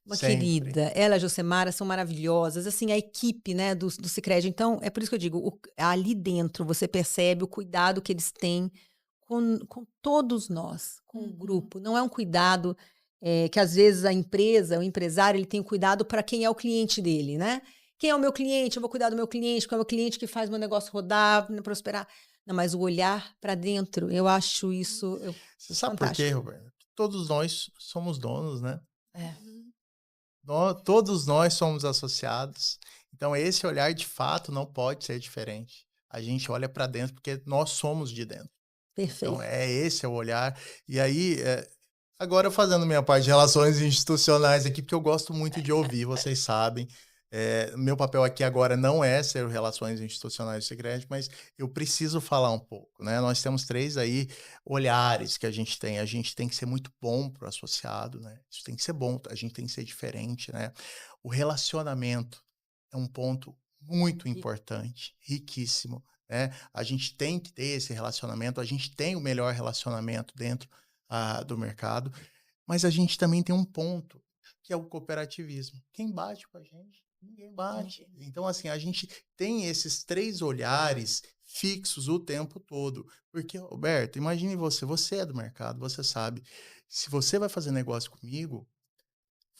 Uma querida, ela e a Josemara são maravilhosas, assim, a equipe, né, do Sicredi. Então, é por isso que eu digo, ali dentro você percebe o cuidado que eles têm com todos nós, com o grupo. Não é um cuidado que, às vezes, a empresa, o empresário, ele tem cuidado para quem é o cliente dele, né? Quem é o meu cliente? Eu vou cuidar do meu cliente, porque é o meu cliente que faz meu negócio rodar, prosperar. Não, mas o olhar para dentro, eu acho isso Você sabe por quê, Roberto? Todos nós somos donos, né? Todos nós somos associados. Então, esse olhar, de fato, não pode ser diferente. A gente olha para dentro porque nós somos de dentro. Perfeito. Então, esse é o olhar. E aí, agora fazendo minha parte de relações institucionais aqui, porque eu gosto muito de ouvir, vocês sabem. Meu papel aqui agora não é ser relações institucionais do Sicredi, mas eu preciso falar um pouco, né? Nós temos 3 aí olhares que a gente tem. A gente tem que ser muito bom para o associado, né? Isso tem que ser bom, a gente tem que ser diferente, né? O relacionamento é um ponto muito importante, riquíssimo. A gente tem que ter esse relacionamento, a gente tem o melhor relacionamento dentro do mercado, mas a gente também tem um ponto, que é o cooperativismo. Quem bate com a gente? Ninguém bate. Então, assim, a gente tem esses 3 olhares fixos o tempo todo. Porque, Roberto, imagine você é do mercado, você sabe, se você vai fazer negócio comigo,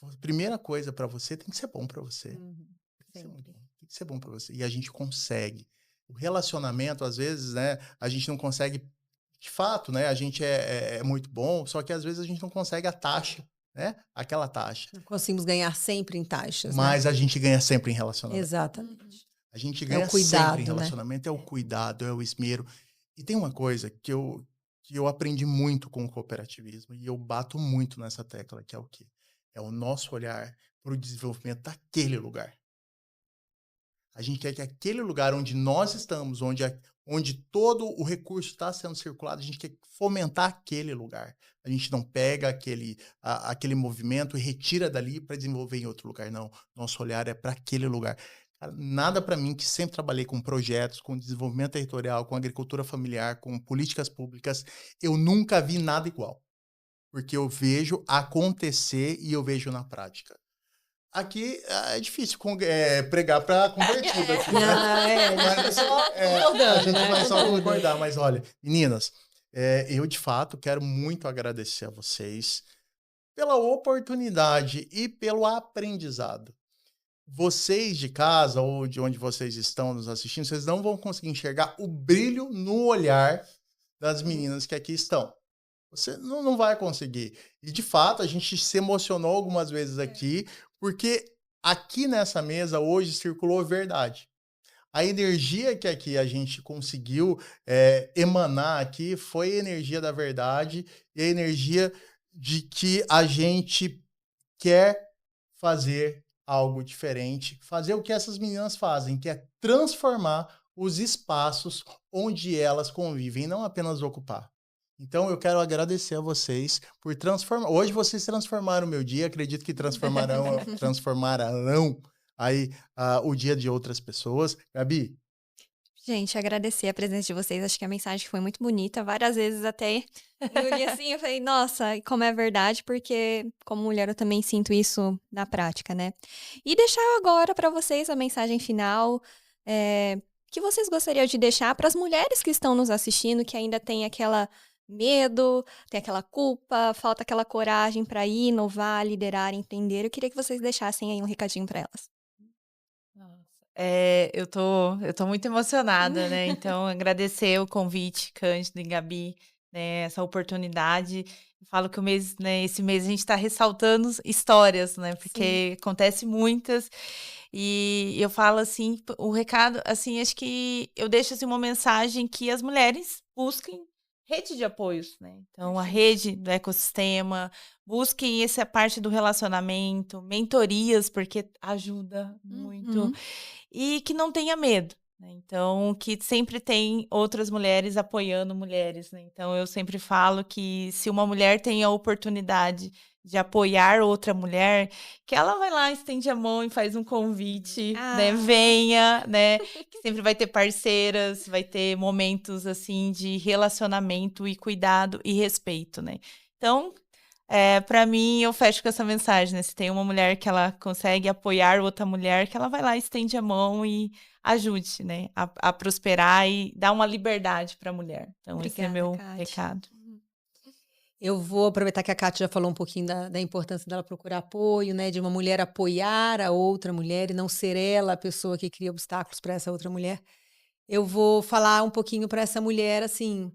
a primeira coisa para você tem que ser bom para você. Tem que ser bom para você. E a gente consegue. O relacionamento, às vezes, né, a gente não consegue, de fato, né, a gente é muito bom, só que às vezes a gente não consegue a taxa, né, aquela taxa. Não conseguimos ganhar sempre em taxas, mas né? A gente ganha sempre em relacionamento. Exatamente. A gente ganha cuidado, sempre em relacionamento, né? É o cuidado, é o esmero. E tem uma coisa que eu aprendi muito com o cooperativismo, e eu bato muito nessa tecla, que é o quê? É o nosso olhar para o desenvolvimento daquele lugar. A gente quer que aquele lugar onde nós estamos, onde todo o recurso está sendo circulado, a gente quer fomentar aquele lugar. A gente não pega aquele movimento e retira dali para desenvolver em outro lugar, não. Nosso olhar é para aquele lugar. Nada para mim, que sempre trabalhei com projetos, com desenvolvimento territorial, com agricultura familiar, com políticas públicas, eu nunca vi nada igual. Porque eu vejo acontecer e eu vejo na prática. Aqui é difícil pregar para convertido. Aqui, né? A gente vai só concordar. Mas olha, meninas, eu de fato quero muito agradecer a vocês pela oportunidade e pelo aprendizado. Vocês de casa ou de onde vocês estão nos assistindo, vocês não vão conseguir enxergar o brilho no olhar das meninas que aqui estão. Você não vai conseguir. E, de fato, a gente se emocionou algumas vezes aqui, porque aqui nessa mesa hoje circulou verdade. A energia que aqui a gente conseguiu emanar aqui foi a energia da verdade e a energia de que a gente quer fazer algo diferente, fazer o que essas meninas fazem, que é transformar os espaços onde elas convivem, não apenas ocupar. Então, eu quero agradecer a vocês por transformar. Hoje vocês transformaram o meu dia, acredito que transformarão aí o dia de outras pessoas. Gabi, Gente, agradecer a presença de vocês. Acho que a mensagem foi muito bonita. Várias vezes até engoli assim, eu falei, nossa, e como é verdade, porque como mulher eu também sinto isso na prática, né? E deixar agora para vocês a mensagem final, que vocês gostariam de deixar para as mulheres que estão nos assistindo, que ainda tem aquela medo, tem aquela culpa, falta aquela coragem para ir, inovar, liderar, empreender. Eu queria que vocês deixassem aí um recadinho para elas. Eu tô muito emocionada, né? Então, agradecer o convite, Cândido e Gabi, né? Essa oportunidade. Eu falo que esse mês a gente está ressaltando histórias, né? Porque acontece muitas. E eu falo assim, o recado, assim, acho que eu deixo assim, uma mensagem que as mulheres busquem rede de apoios, né? Então, a rede do ecossistema, busquem essa parte do relacionamento, mentorias, porque ajuda muito. E que não tenha medo, né? Então, que sempre tem outras mulheres apoiando mulheres, né? Então, eu sempre falo que se uma mulher tem a oportunidade de apoiar outra mulher, que ela vai lá, estende a mão e faz um convite, né? Venha, né? Que sempre vai ter parceiras, vai ter momentos, assim, de relacionamento e cuidado e respeito, né? Então, para mim, eu fecho com essa mensagem, né? Se tem uma mulher que ela consegue apoiar outra mulher, que ela vai lá, estende a mão e ajude, né? A prosperar e dar uma liberdade para a mulher. Então, Obrigada, esse é meu Kátia. recado. Eu vou aproveitar que a Kátia já falou um pouquinho da importância dela procurar apoio, né? De uma mulher apoiar a outra mulher e não ser ela a pessoa que cria obstáculos para essa outra mulher. Eu vou falar um pouquinho para essa mulher, assim,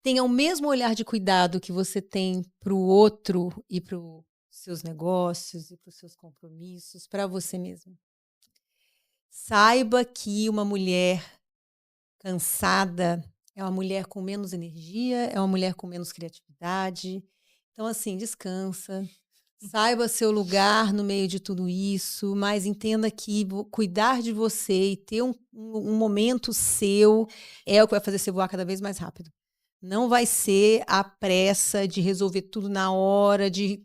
tenha o mesmo olhar de cuidado que você tem para o outro e para os seus negócios e para os seus compromissos, para você mesma. Saiba que uma mulher cansada é uma mulher com menos energia, é uma mulher com menos criatividade. Então, assim, descansa. Saiba seu lugar no meio de tudo isso, mas entenda que cuidar de você e ter um momento seu é o que vai fazer você voar cada vez mais rápido. Não vai ser a pressa de resolver tudo na hora, de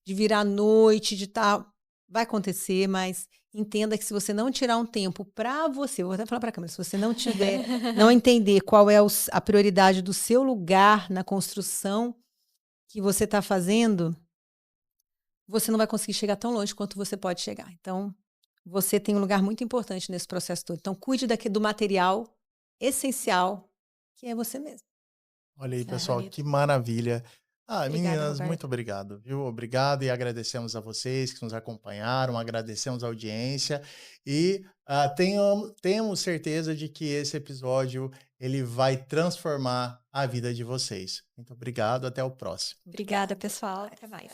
virar à noite, de tal. Vai acontecer, mas entenda que se você não tirar um tempo para você, vou até falar para a câmera, se você não não entender qual é a prioridade do seu lugar na construção que você está fazendo, você não vai conseguir chegar tão longe quanto você pode chegar. Então, você tem um lugar muito importante nesse processo todo. Então, cuide do material essencial, que é você mesmo. olha aí, pessoal, que maravilha. Obrigada, Meninas, Roberto. muito obrigado, viu? Obrigado e agradecemos a vocês que nos acompanharam, agradecemos a audiência e tenhamos certeza de que esse episódio ele vai transformar a vida de vocês. Muito obrigado, até o próximo. Obrigada, pessoal. Até mais.